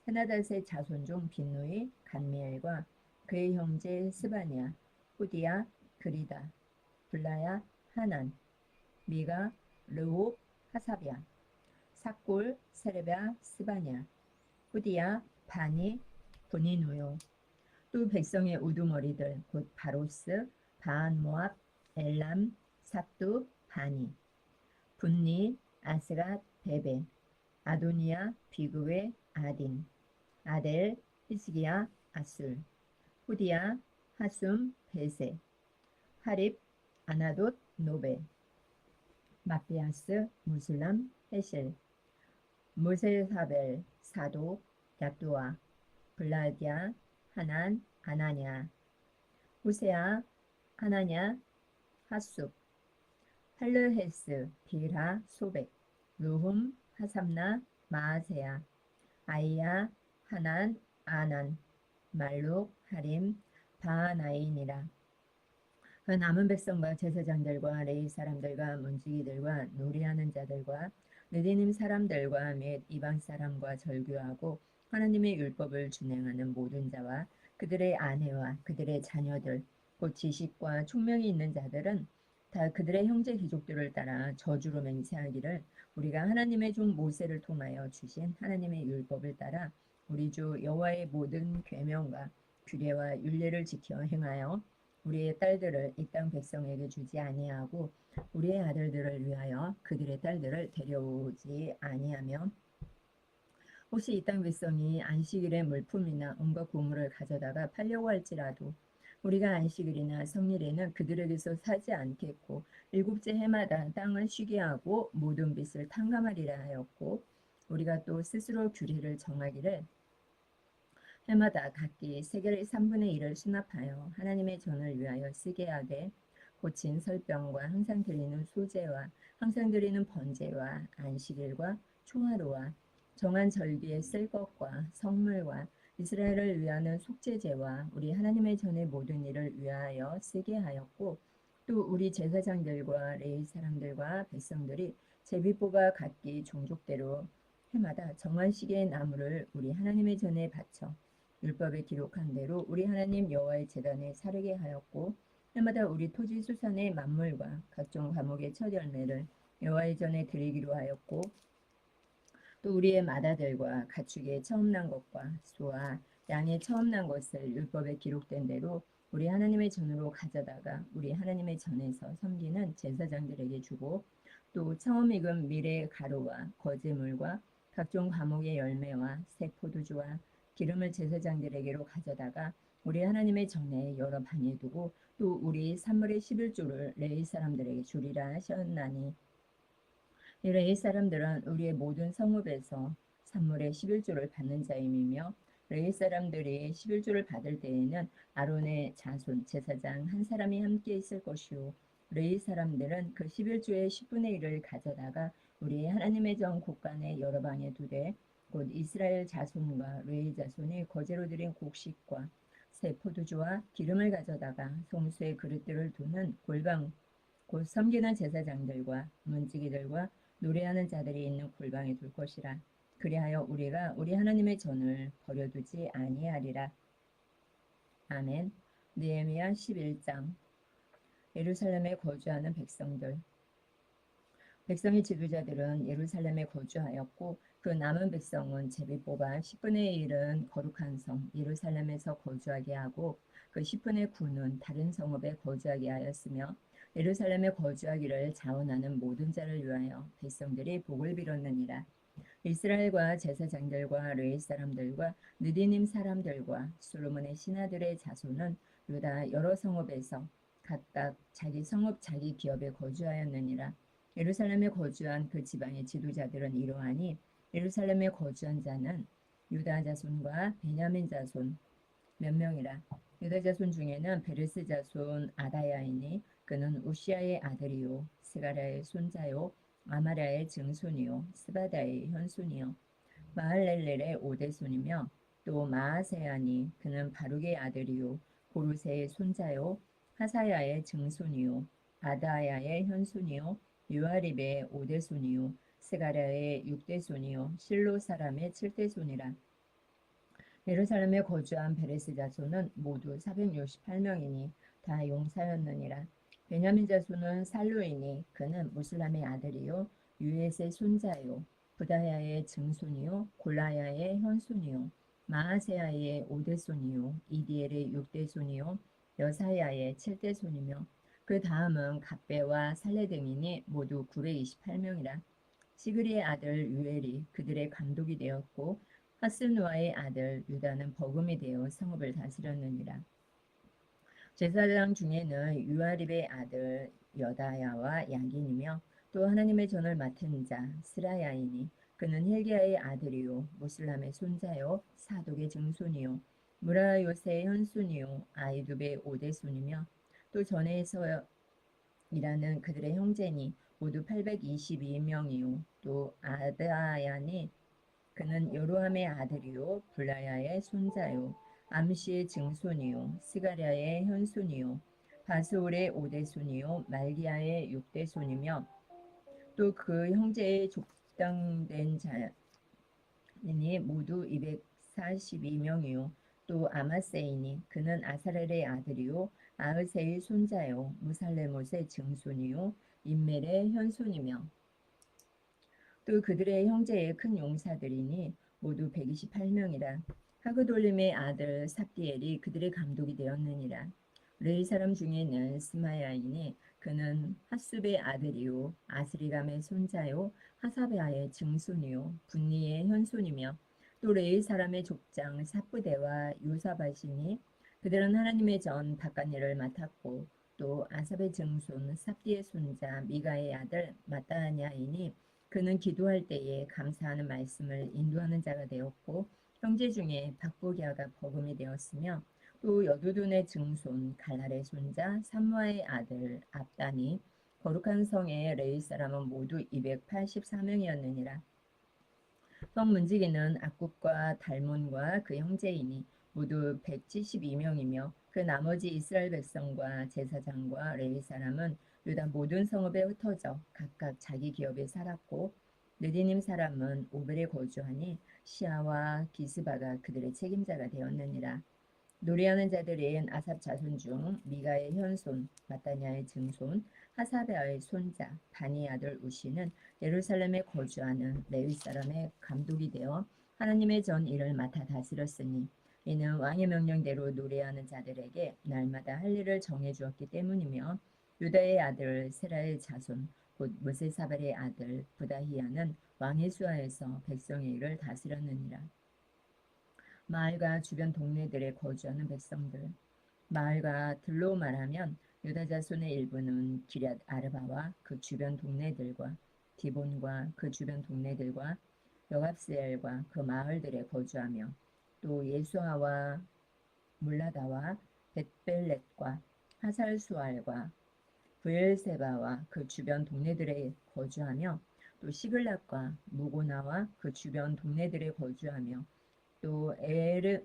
헤나닷의 자손 중 빈누이 간미엘과 그의 형제 스바냐, 후디야, 그리다, 블라야, 하난, 미가, 르홉, 하사랴, 삭골, 세레랴, 스바냐, 후디야, 바니, 분이누요. 또 백성의 우두머리들 곧 바로스, 바한 모압, 엘람, 삽두, 바니, 분니, 아스갓, 베베, 아도니아, 비그웨, 아딘, 아델, 히스기야, 아술, 후디야, 하숨, 베세, 하립, 아나돗, 노베, 마피아스, 무슬람, 헤실, 무셀사벨, 사도, 야뚜아, 블라디아, 하난, 아나냐, 후세아, 하나냐, 하숲, 할르헤스, 비라, 소백, 루훔, 하삼나, 마아세야, 아이야, 하난, 아난, 말룩, 하림, 바나인이라. 그 남은 백성과 제사장들과 레위 사람들과 문지기들과 노래하는 자들과 느디님 사람들과 및 이방 사람과 절규하고 하나님의 율법을 준행하는 모든 자와 그들의 아내와 그들의 자녀들 곧 지식과 총명이 있는 자들은 다 그들의 형제 귀족들을 따라 저주로 맹세하기를 우리가 하나님의 종 모세를 통하여 주신 하나님의 율법을 따라 우리 주 여호와의 모든 계명과 규례와 율례를 지켜 행하여 우리의 딸들을 이 땅 백성에게 주지 아니하고 우리의 아들들을 위하여 그들의 딸들을 데려오지 아니하며 혹시 이 땅 백성이 안식일에 물품이나 온갖 고물을 가져다가 팔려고 할지라도 우리가 안식일이나 성일에는 그들에게서 사지 않겠고 일곱째 해마다 땅을 쉬게 하고 모든 빚을 탕감하리라 하였고 우리가 또 스스로 규례를 정하기를 해마다 각기 세겔의 3분의 1을 수납하여 하나님의 전을 위하여 쓰게 하되 고친 설병과 항상 드리는 소제와 항상 드리는 번제와 안식일과 총화로와 정한 절기에 쓸 것과 성물과 이스라엘을 위하는 속죄제와 우리 하나님의 전의 모든 일을 위하여 쓰게 하였고 또 우리 제사장들과 레위 사람들과 백성들이 제비 뽑아 각기 종족대로 해마다 정한 시기의 나무를 우리 하나님의 전에 바쳐 율법에 기록한 대로 우리 하나님 여호와의 제단에 사르게 하였고 해마다 우리 토지 수산의 만물과 각종 과목의 첫 열매를 여호와의 전에 드리기로 하였고 또 우리의 마다들과 가축의 처음 난 것과 소와 양의 처음 난 것을 율법에 기록된 대로 우리 하나님의 전으로 가져다가 우리 하나님의 전에서 섬기는 제사장들에게 주고 또 처음 익은 밀의 가루와 거제물과 각종 과목의 열매와 새 포도주와 기름을 제사장들에게로 가져다가 우리 하나님의 전에 여러 방에 두고 또 우리 산물의 11조를 레위 사람들에게 주리라 하셨나니 레위 사람들은 우리의 모든 성읍에서 산물의 11조를 받는 자임이며 레위 사람들이 11조를 받을 때에는 아론의 자손 제사장 한 사람이 함께 있을 것이요 레위 사람들은 그 11조의 10분의 1을 가져다가 우리 하나님의 전 곳간에 여러 방에 두되 곧 이스라엘 자손과 레위 자손이 거제로 드린 곡식과 새 포도주와 기름을 가져다가 송수의 그릇들을 두는 골방 곧 섬기는 제사장들과 문지기들과 노래하는 자들이 있는 골방에 둘 것이라. 그리하여 우리가 우리 하나님의 전을 버려두지 아니하리라. 아멘. 느헤미야 11장. 예루살렘에 거주하는 백성들. 백성의 지도자들은 예루살렘에 거주하였고 그 남은 백성은 제비 뽑아 10분의 1은 거룩한 성 예루살렘에서 거주하게 하고 그 10분의 9는 다른 성읍에 거주하게 하였으며 예루살렘에 거주하기를 자원하는 모든 자를 위하여 백성들이 복을 빌었느니라. 이스라엘과 제사장들과 레위 사람들과 느디님 사람들과 솔로몬의 신하들의 자손은 유다 여러 성읍에서 각각 자기 성읍 자기 기업에 거주하였느니라. 예루살렘에 거주한 그 지방의 지도자들은 이러하니 예루살렘에 거주한 자는 유다 자손과 베냐민 자손 몇 명이라. 유다 자손 중에는 베르스 자손 아다야이니 그는 우시아의 아들이요 스가랴의 손자요 아마랴의 증손이요 스바다의 현손이요 마할렐렐의 오대손이며 또 마아세야니 그는 바룩의 아들이요 고르세의 손자요 하사야의 증손이요 아다야의 현손이요 요아립의 오대손이요 스가랴의 육대손이요 실로 사람의 칠대손이라. 예루살렘에 거주한 베레스 자손은 모두 468명이니 다 용사였느니라. 베냐민 자손은 살루이니 그는 무슬람의 아들이요 유엣의 손자요 부다야의 증손이요 골라야의 현손이요 마아세야의 5대 손이요 이디엘의 6대 손이요 여사야의 7대 손이며 그 다음은 갑배와 살레 등이니 모두 928명이라. 시그리의 아들 유엘이 그들의 감독이 되었고 하스누아의 아들 유다는 버금이 되어 성읍을 다스렸느니라. 제사장 중에는 유아립의 아들 여다야와 야긴이며 또 하나님의 전을 맡은 자 스라야이니 그는 힐기야의 아들이요 무슬람의 손자요 사독의 증손이요 무라요세의 현손이요 아이두베의 오대손이며 또 전에서 일하는 그들의 형제니 모두 822명이요 또 아드아야니 그는 여로함의 아들이요 블라야의 손자요 암시의 증손이요 스가랴의 현손이요 바스올의 오대손이요 말기야의 육대손이며 또 그 형제의 족당된 자니 모두 242명이요 또 아마세이니 그는 아사렐의 아들이요 아흐세의 손자요 무살레못의 증손이요 인멜의 현손이며 또 그들의 형제의 큰 용사들이니 모두 128명이라. 하그돌림의 아들 삽디엘이 그들의 감독이 되었느니라. 레위 사람 중에는 스마야이니 그는 핫숲의 아들이요 아스리감의 손자요 하사베아의 증손이요 분니의 현손이며 또 레위 사람의 족장 사프대와 요사바시니 그들은 하나님의 전 바깥일을 맡았고 또 아삽의 증손 삽디의 손자 미가의 아들 마따냐이니 그는 기도할 때에 감사하는 말씀을 인도하는 자가 되었고 형제 중에 박보기아가 버금이 되었으며 또 여두둔의 증손 갈랄의 손자 삼무아의 아들 압단이 거룩한 성의 레위 사람은 모두 284명이었느니라. 성 문지기는 악굽과 달몬과 그 형제이니 모두 172명이며 그 나머지 이스라엘 백성과 제사장과 레위 사람은 유다 모든 성읍에 흩어져 각각 자기 기업에 살았고 느디님 사람은 오벨에 거주하니 시아와 기스바가 그들의 책임자가 되었느니라. 노래하는 자들은 아삽 자손 중 미가의 현손, 마따냐의 증손, 하사베아의 손자, 바니 아들 우시는 예루살렘에 거주하는 레위 사람의 감독이 되어 하나님의 전 일을 맡아 다스렸으니 이는 왕의 명령대로 노래하는 자들에게 날마다 할 일을 정해 주었기 때문이며 유다의 아들 세라의 자손 곧 무세사발의 아들 부다히야는 왕의 수하에서 백성의 일을 다스렸느니라. 마을과 주변 동네들에 거주하는 백성들. 마을과 들로 말하면 유다 자손의 일부는 기럇 아르바와 그 주변 동네들과 디본과 그 주변 동네들과 여갑스엘과 그 마을들에 거주하며 또 예수아와 물라다와 벳벨렛과 하살수알과 브엘세바와 그 주변 동네들에 거주하며 또 시글락과 무고나와 그 주변 동네들에 거주하며 또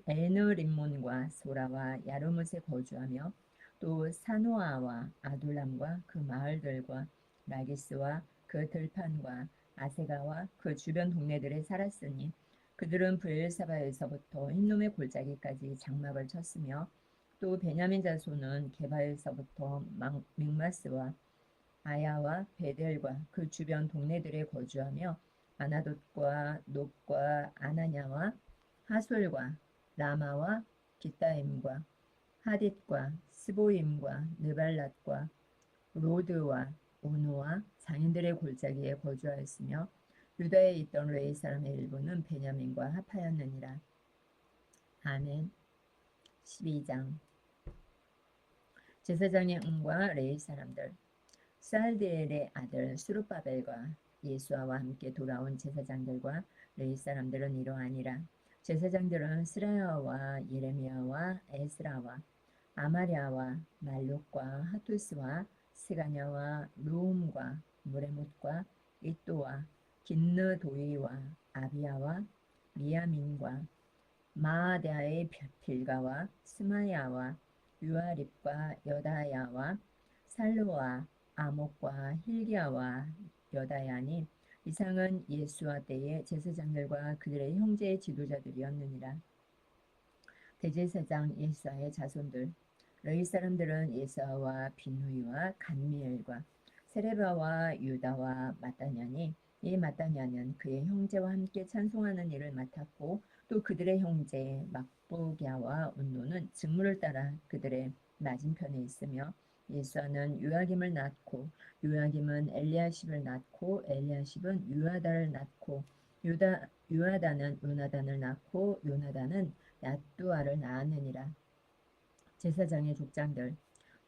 에느림몬과 소라와 야르뭇에 거주하며 또 사노아와 아둘람과 그 마을들과 라기스와 그 들판과 아세가와 그 주변 동네들에 살았으니 그들은 브엘사바에서부터 흰놈의 골짜기까지 장막을 쳤으며 또 베냐민 자손은 게바에서부터 믹마스와 아야와 베델과 그 주변 동네들에 거주하며 아나돗과 높과 아나냐와 하솔과 라마와 기타임과 하딧과 스보임과 느발랏과 로드와 오노와 장인들의 골짜기에 거주하였으며 유다에 있던 레위 사람의 일부는 베냐민과 합하였느니라. 아멘. 12장. 제사장의 응과 레위 사람들. 스알디엘의 아들 수룹바벨과 예수아와 함께 돌아온 제사장들과 레위 사람들은 이러하니라. 제사장들은 스라야와 예레미야와 에스라와 아마랴와 말록과 하투스와 스가냐와 루움과 무레못과 이또와 긴느도이와 아비야와 미야민과 마아대아의 빌가와 스마야와 유아립과 여다야와 살루와 아목과 힐기야와 여다야니 이상은 예수와 때의 제사장들과 그들의 형제의 지도자들이었느니라. 대제사장 예수아의 자손들. 레위 사람들은 예사와 빈후이와 간미엘과 세레바와 유다와 마따냐니 이 마따냐는 그의 형제와 함께 찬송하는 일을 맡았고 또 그들의 형제 막보기야와 온노는 직무를 따라 그들의 맞은편에 있으며 예수아는 요야김을 낳고 요야김은 엘리야십을 낳고 엘리야십은 요야다를 낳고 요야다는 요나단을 낳고 요나단은 얏두아를 낳았느니라. 제사장의 족장들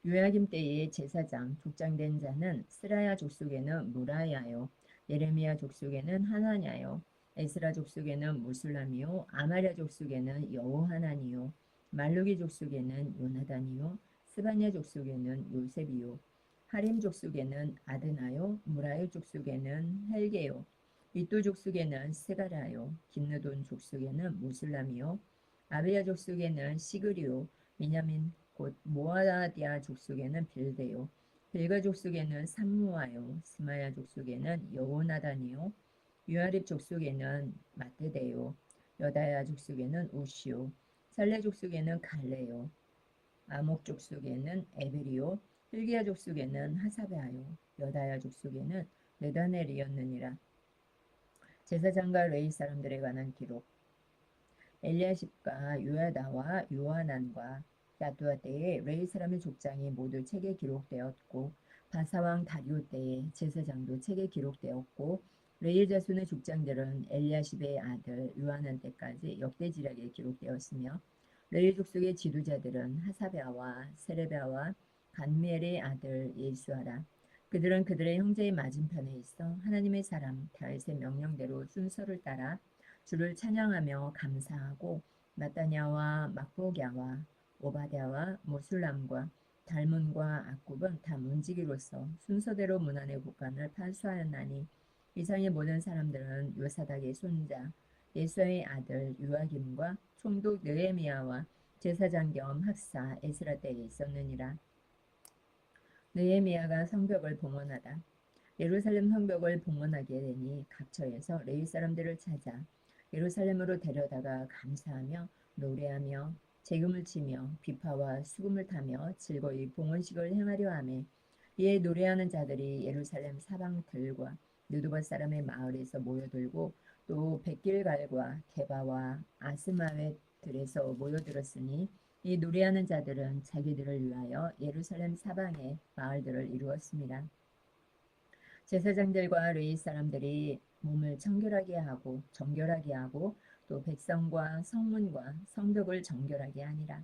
요야김 때의 제사장 족장된 자는 스라야 족속에는 무라야요 예레미야 족속에는 하나냐요 에스라 족속에는 무술람이요 아마랴 족속에는 여호하나니요 말루기 족속에는 요나단이요 스바냐 족속에는 요셉이요 하림 족속에는 아드나요 무라요 족속에는 헬게요 이또 족속에는 스가라요 긴느돈 족속에는 무술람이요 아비야 족속에는 시그리요 미냐민 곧 모아디아 족속에는 빌데요. 빌가 족속에는 삼무아요. 스마야 족속에는 여호나단이요. 유아립 족속에는 마뜨데요. 여다야 족속에는 우시요. 살레 족속에는 갈레요. 아목 족속에는 에베리요. hil기야 족속에는 하사베아요. 여다야 족속에는 네다넬이었느니라. 제사장과 레위 사람들에 관한 기록 엘리야십과 요야다와 요하난과 야두아 때에 레위 사람의 족장이 모두 책에 기록되었고 바사왕 다리오 때에 제사장도 책에 기록되었고 레위 자손의 족장들은 엘리야십의 아들 요하난 때까지 역대지략에 기록되었으며 레위 족속의 지도자들은 하사베아와 세레베아와 간미엘의 아들 예수아라. 그들은 그들의 형제의 맞은편에 있어 하나님의 사람 다윗의 명령대로 순서를 따라 주를 찬양하며 감사하고 마따냐와 막보기야와 오바댜와 모술람과 달문과 악굽은 다 문지기로서 순서대로 문안의 곡간을 판수하였나니 이상의 모든 사람들은 요사닥의 손자 예수의 아들 요아김과 총독 느헤미야와 제사장 겸 학사 에스라 때에 있었느니라. 느헤미야가 성벽을 봉헌하다. 예루살렘 성벽을 봉헌하게 되니 각처에서 레위 사람들을 찾아 예루살렘으로 데려다가 감사하며 노래하며 재금을 치며 비파와 수금을 타며 즐거이 봉헌식을 행하려 하매 이에 노래하는 자들이 예루살렘 사방들과 느두밭 사람의 마을에서 모여들고 또 백길갈과 게바와 아스마웻들에서 모여들었으니 이 노래하는 자들은 자기들을 위하여 예루살렘 사방의 마을들을 이루었습니다. 제사장들과 레위 사람들이 몸을 정결하게 하고 또 백성과 성문과 성벽을 정결하게 하니라.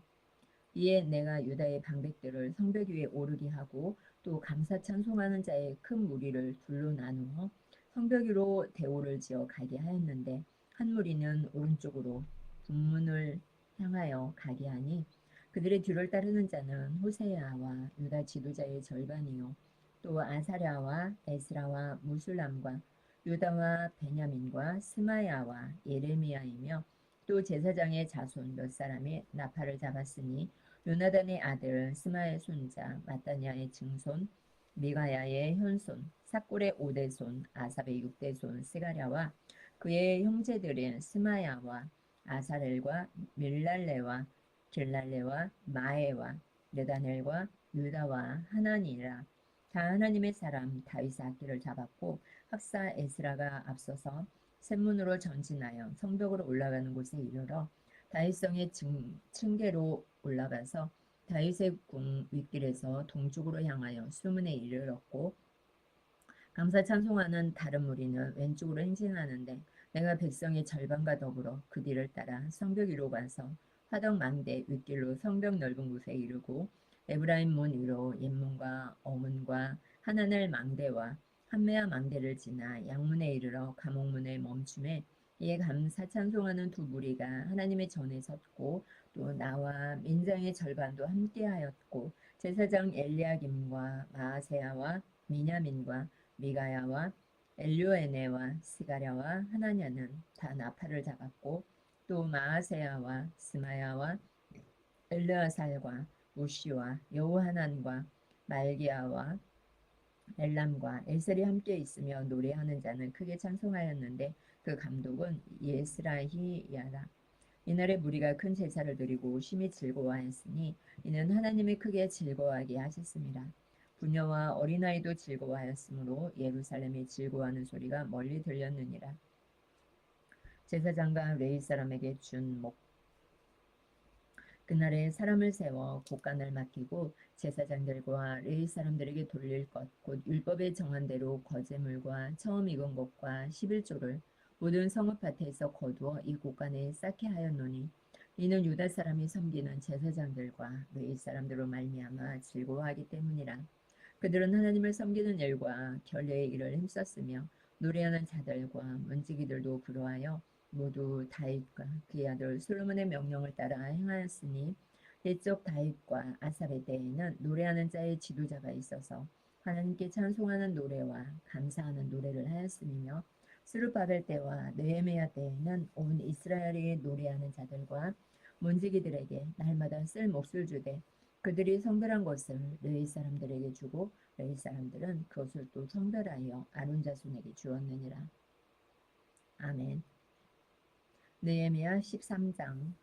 이에 내가 유다의 방백들을 성벽 위에 오르게 하고 또 감사 찬송하는 자의 큰 무리를 둘로 나누어 성벽 위로 대오를 지어 가게 하였는데 한 무리는 오른쪽으로 북문을 향하여 가게 하니 그들의 뒤를 따르는 자는 호세아와 유다 지도자의 절반이요 또 아사랴와 에스라와 무술람과 유다와 베냐민과 스마야와 예레미야이며 또 제사장의 자손 몇 사람이 나팔을 잡았으니 요나단의 아들 스마의 손자 마따냐의 증손 미가야의 현손 삭골의 5대손 아삽의 6대손 스가랴와 그의 형제들인 스마야와 아사렐과 밀랄레와 길랄레와 마에와 느다넬과 유다와 하나니라. 다 하나님의 사람 다윗의 악기를 잡았고 학사 에스라가 앞서서 샘문으로 전진하여 성벽으로 올라가는 곳에 이르러 다윗성의 층계로 올라가서 다윗의 궁 윗길에서 동쪽으로 향하여 수문에 이르렀고 감사 찬송하는 다른 무리는 왼쪽으로 행진하는데 내가 백성의 절반과 더불어 그 뒤를 따라 성벽 위로 가서 화덕 망대 윗길로 성벽 넓은 곳에 이르고 에브라임 문 위로 옛문과 어문과 하나넬 망대와 한메아 망대를 지나 양문에 이르러 감옥문에 멈춤에 이에 감사 찬송하는 두 무리가 하나님의 전에 섰고 또 나와 민장의 절반도 함께하였고 제사장 엘리야김과 마아세야와 미냐민과 미가야와 엘료에네와 스가랴와 하나냐는 다 나팔을 잡았고 또 마아세야와 스마야와 엘르아살과 우시와 여호하난과 말기야와 엘람과 에셀이 함께 있으며 노래하는 자는 크게 찬송하였는데 그 감독은 예스라히야라. 이날에 무리가 큰 제사를 드리고 심히 즐거워하였으니 이는 하나님이 크게 즐거워하게 하셨습니다. 부녀와 어린아이도 즐거워하였으므로 예루살렘이 즐거워하는 소리가 멀리 들렸느니라. 제사장과 레위 사람에게 준 목. 그날에 사람을 세워 곳간을 맡기고 제사장들과 레위 사람들에게 돌릴 것 곧 율법에 정한 대로 거제물과 처음 익은 것과 11조를 모든 성읍밭에서 거두어 이 곳간에 쌓게 하였노니 이는 유다 사람이 섬기는 제사장들과 레위 사람들로 말미암아 즐거워하기 때문이라. 그들은 하나님을 섬기는 일과 결례의 일을 힘썼으며 노래하는 자들과 문지기들도 부러하여 모두 다윗과 그의 아들 솔로몬의 명령을 따라 행하였으니 옛적 다윗과 아삽의 때에는 노래하는 자의 지도자가 있어서 하나님께 찬송하는 노래와 감사하는 노래를 하였음이며 스룹바벨 때와 느헤미야 때에는 온 이스라엘이 노래하는 자들과 문지기들에게 날마다 쓸 몫을 주되 그들이 성별한 것을 레위 사람들에게 주고 레위 사람들은 그것을 또 성별하여 아론 자손에게 주었느니라. 아멘. 느헤미야 13장.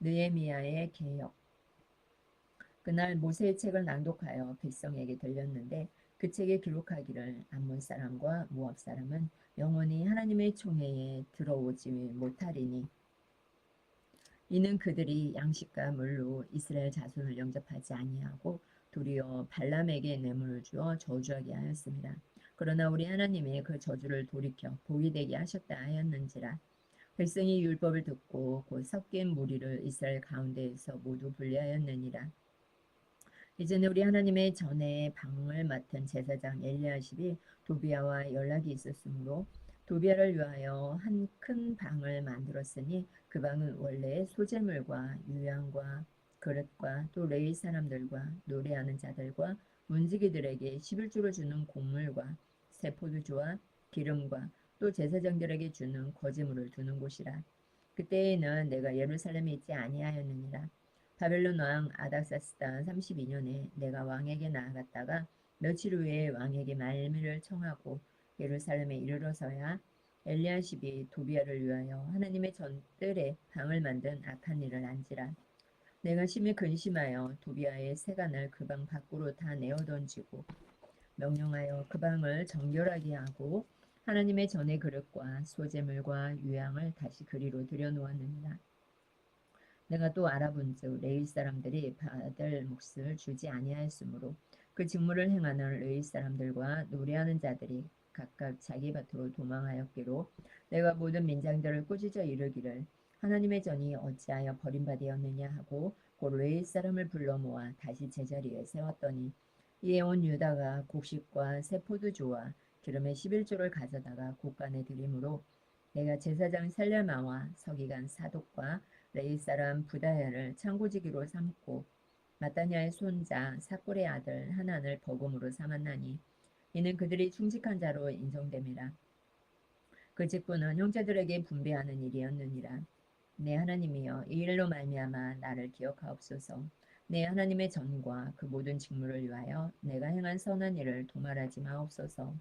느헤미야의 개역. 그날 모세의 책을 낭독하여 백성에게 들렸는데 그 책에 기록하기를 암몬 사람과 모압 사람은 영원히 하나님의 총회에 들어오지 못하리니 이는 그들이 양식과 물로 이스라엘 자손을 영접하지 아니하고 도리어 발람에게 뇌물을 주어 저주하게 하였습니다. 그러나 우리 하나님이 그 저주를 돌이켜 복이 되게 하셨다 하였는지라. 백성이 율법을 듣고 곧 섞인 무리를 이스라엘 가운데에서 모두 분리하였느니라. 이제는 우리 하나님의 전에 방을 맡은 제사장 엘리야십이 도비아와 연락이 있었으므로 도비아를 위하여 한 큰 방을 만들었으니 그 방은 원래 소재물과 유향과 그릇과 또 레위 사람들과 노래하는 자들과 문지기들에게 11조를 주는 곡물과 새 포도주와 기름과 또 제사장들에게 주는 거제물을 두는 곳이라. 그때에는 내가 예루살렘에 있지 아니하였느니라. 바벨론 왕 아닥사스다 32년에 내가 왕에게 나아갔다가 며칠 후에 왕에게 말미를 청하고 예루살렘에 이르러서야 엘리야십이 도비아를 위하여 하나님의 전뜰에 방을 만든 악한 일을 안지라. 내가 심히 근심하여 도비아의 세간을 그 방 밖으로 다 내어 던지고 명령하여 그 방을 정결하게 하고 하나님의 전의 그릇과 소재물과 유향을 다시 그리로 들여놓았느니라. 내가 또 알아본즉 레위 사람들이 받을 몫을 주지 아니하였으므로 그 직무를 행하는 레위 사람들과 노래하는 자들이 각각 자기 밭으로 도망하였기로 내가 모든 민장들을 꾸짖어 이르기를 하나님의 전이 어찌하여 버림받았느냐 하고 곧 레위 사람을 불러 모아 다시 제자리에 세웠더니 이에 온 유다가 곡식과 새 포도주와 기름의 11조를 가져다가 곳간에 드림으로 내가 제사장 셀레마와 서기관 사독과 레위 사람 부다야를 창고지기로 삼고 마따냐의 손자 사골의 아들 하난을 버금으로 삼았나니 이는 그들이 충직한 자로 인정됨이라. 그 직분은 형제들에게 분배하는 일이었느니라. 내 하나님이여 이 일로 말미암아 나를 기억하옵소서. 내 하나님의 전과 그 모든 직무를 위하여 내가 행한 선한 일을 도말하지 마옵소서.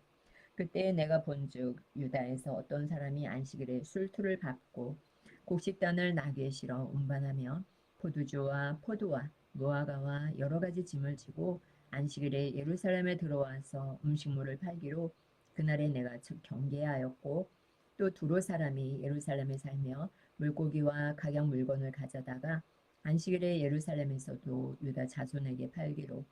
그때 내가 본즉 유다에서 어떤 사람이 안식일에 술투를 밟고 곡식단을 나귀에 실어 운반하며 포도주와 포도와 무화과와 여러 가지 짐을 지고 안식일에 예루살렘에 들어와서 음식물을 팔기로 그날에 내가 경계하였고 또 두로 사람이 예루살렘에 살며 물고기와 각양 물건을 가져다가 안식일에 예루살렘에서도 유다 자손에게 팔기로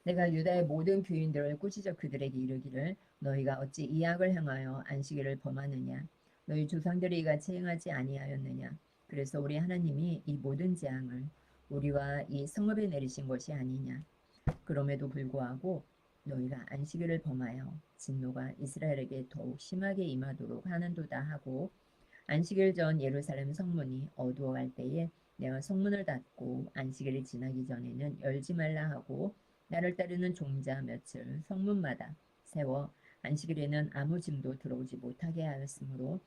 내가 유다의 모든 교인들을 꾸짖어 그들에게 이르기를 너희가 어찌 이 악을 행하여 안식일을 범하느냐 너희 조상들이 이같이 행하지 아니하였느냐 그래서 우리 하나님이 이 모든 재앙을 우리와 이 성읍에 내리신 것이 아니냐 그럼에도 불구하고 너희가 안식일을 범하여 진노가 이스라엘에게 더욱 심하게 임하도록 하는도다 하고 안식일 전 예루살렘 성문이 어두워갈 때에 내가 성문을 닫고 안식일이 지나기 전에는 열지 말라 하고 나를 따르는 종자 몇을 성문마다 세워 안식일에는 아무 짐도 들어오지 못하게 하였으므로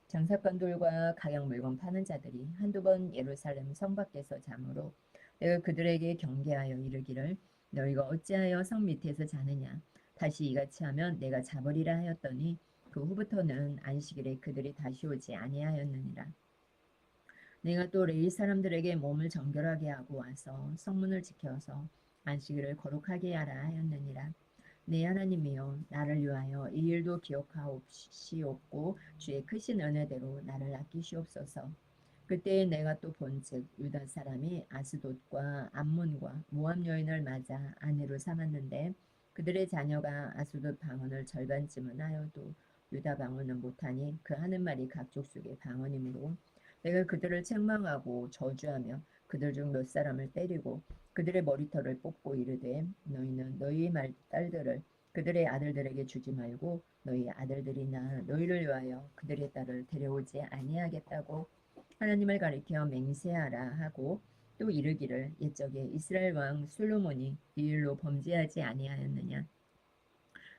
장사꾼들과 각양 물건 파는 자들이 한두 번 예루살렘 성 밖에서 자므로 내가 그들에게 경계하여 이르기를 너희가 어찌하여 성 밑에서 자느냐 다시 이같이 하면 내가 잡으리라 하였더니 그 후부터는 안식일에 그들이 다시 오지 아니하였느니라. 내가 또 레위 사람들에게 몸을 정결하게 하고 와서 성문을 지켜서 안식일을 거룩하게 하라 하였느니라. 내 하나님이여 나를 위하여 이 일도 기억하옵시옵고 주의 크신 은혜대로 나를 아끼시옵소서. 그때에 내가 또 본즉 유다 사람이 아스돗과 암몬과 모압 여인을 맞아 아내로 삼았는데 그들의 자녀가 아스돗 방언을 절반쯤은 하여도 유다 방언은 못하니 그 하는 말이 각 족속의 방언이므로 내가 그들을 책망하고 저주하며 그들 중 몇 사람을 때리고 그들의 머리털을 뽑고 이르되 너희는 너희의 딸들을 그들의 아들들에게 주지 말고 너희 아들들이나 너희를 위하여 그들의 딸을 데려오지 아니하겠다고 하나님을 가리켜 맹세하라 하고 또 이르기를 옛적에 이스라엘 왕 솔로몬이 이 일로 범죄하지 아니하였느냐.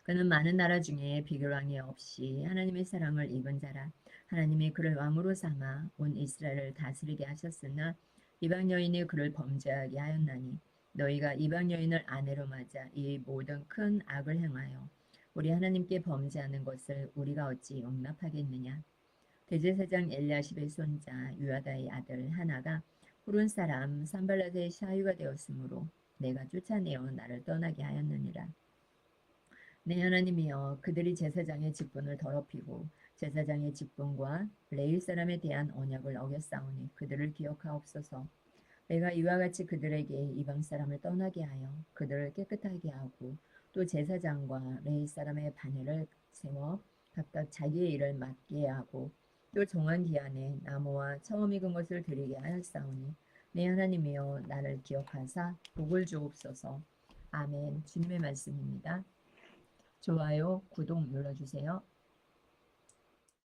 그는 많은 나라 중에 비교랑이 없이 하나님의 사랑을 입은 자라. 하나님이 그를 왕으로 삼아 온 이스라엘을 다스리게 하셨으나 이방 여인이 그를 범죄하게 하였나니 너희가 이방 여인을 아내로 맞아 이 모든 큰 악을 행하여 우리 하나님께 범죄하는 것을 우리가 어찌 용납하겠느냐. 대제사장 엘리야십의 손자 유아다의 아들 하나가 후른 사람 산발랏의 샤유가 되었으므로 내가 쫓아내어 나를 떠나게 하였느니라. 내 하나님이여 그들이 제사장의 직분을 더럽히고 제사장의 직분과 레위 사람에 대한 언약을 어겼사오니 그들을 기억하옵소서. 내가 이와 같이 그들에게 이방 사람을 떠나게 하여 그들을 깨끗하게 하고 또 제사장과 레위 사람의 반열을 세워 각각 자기의 일을 맡게 하고 또 정한 기한에 나무와 처음 익은 것을 드리게 하였사오니 내 하나님이여 나를 기억하사 복을 주옵소서. 아멘. 주님의 말씀입니다. 좋아요, 구독 눌러주세요.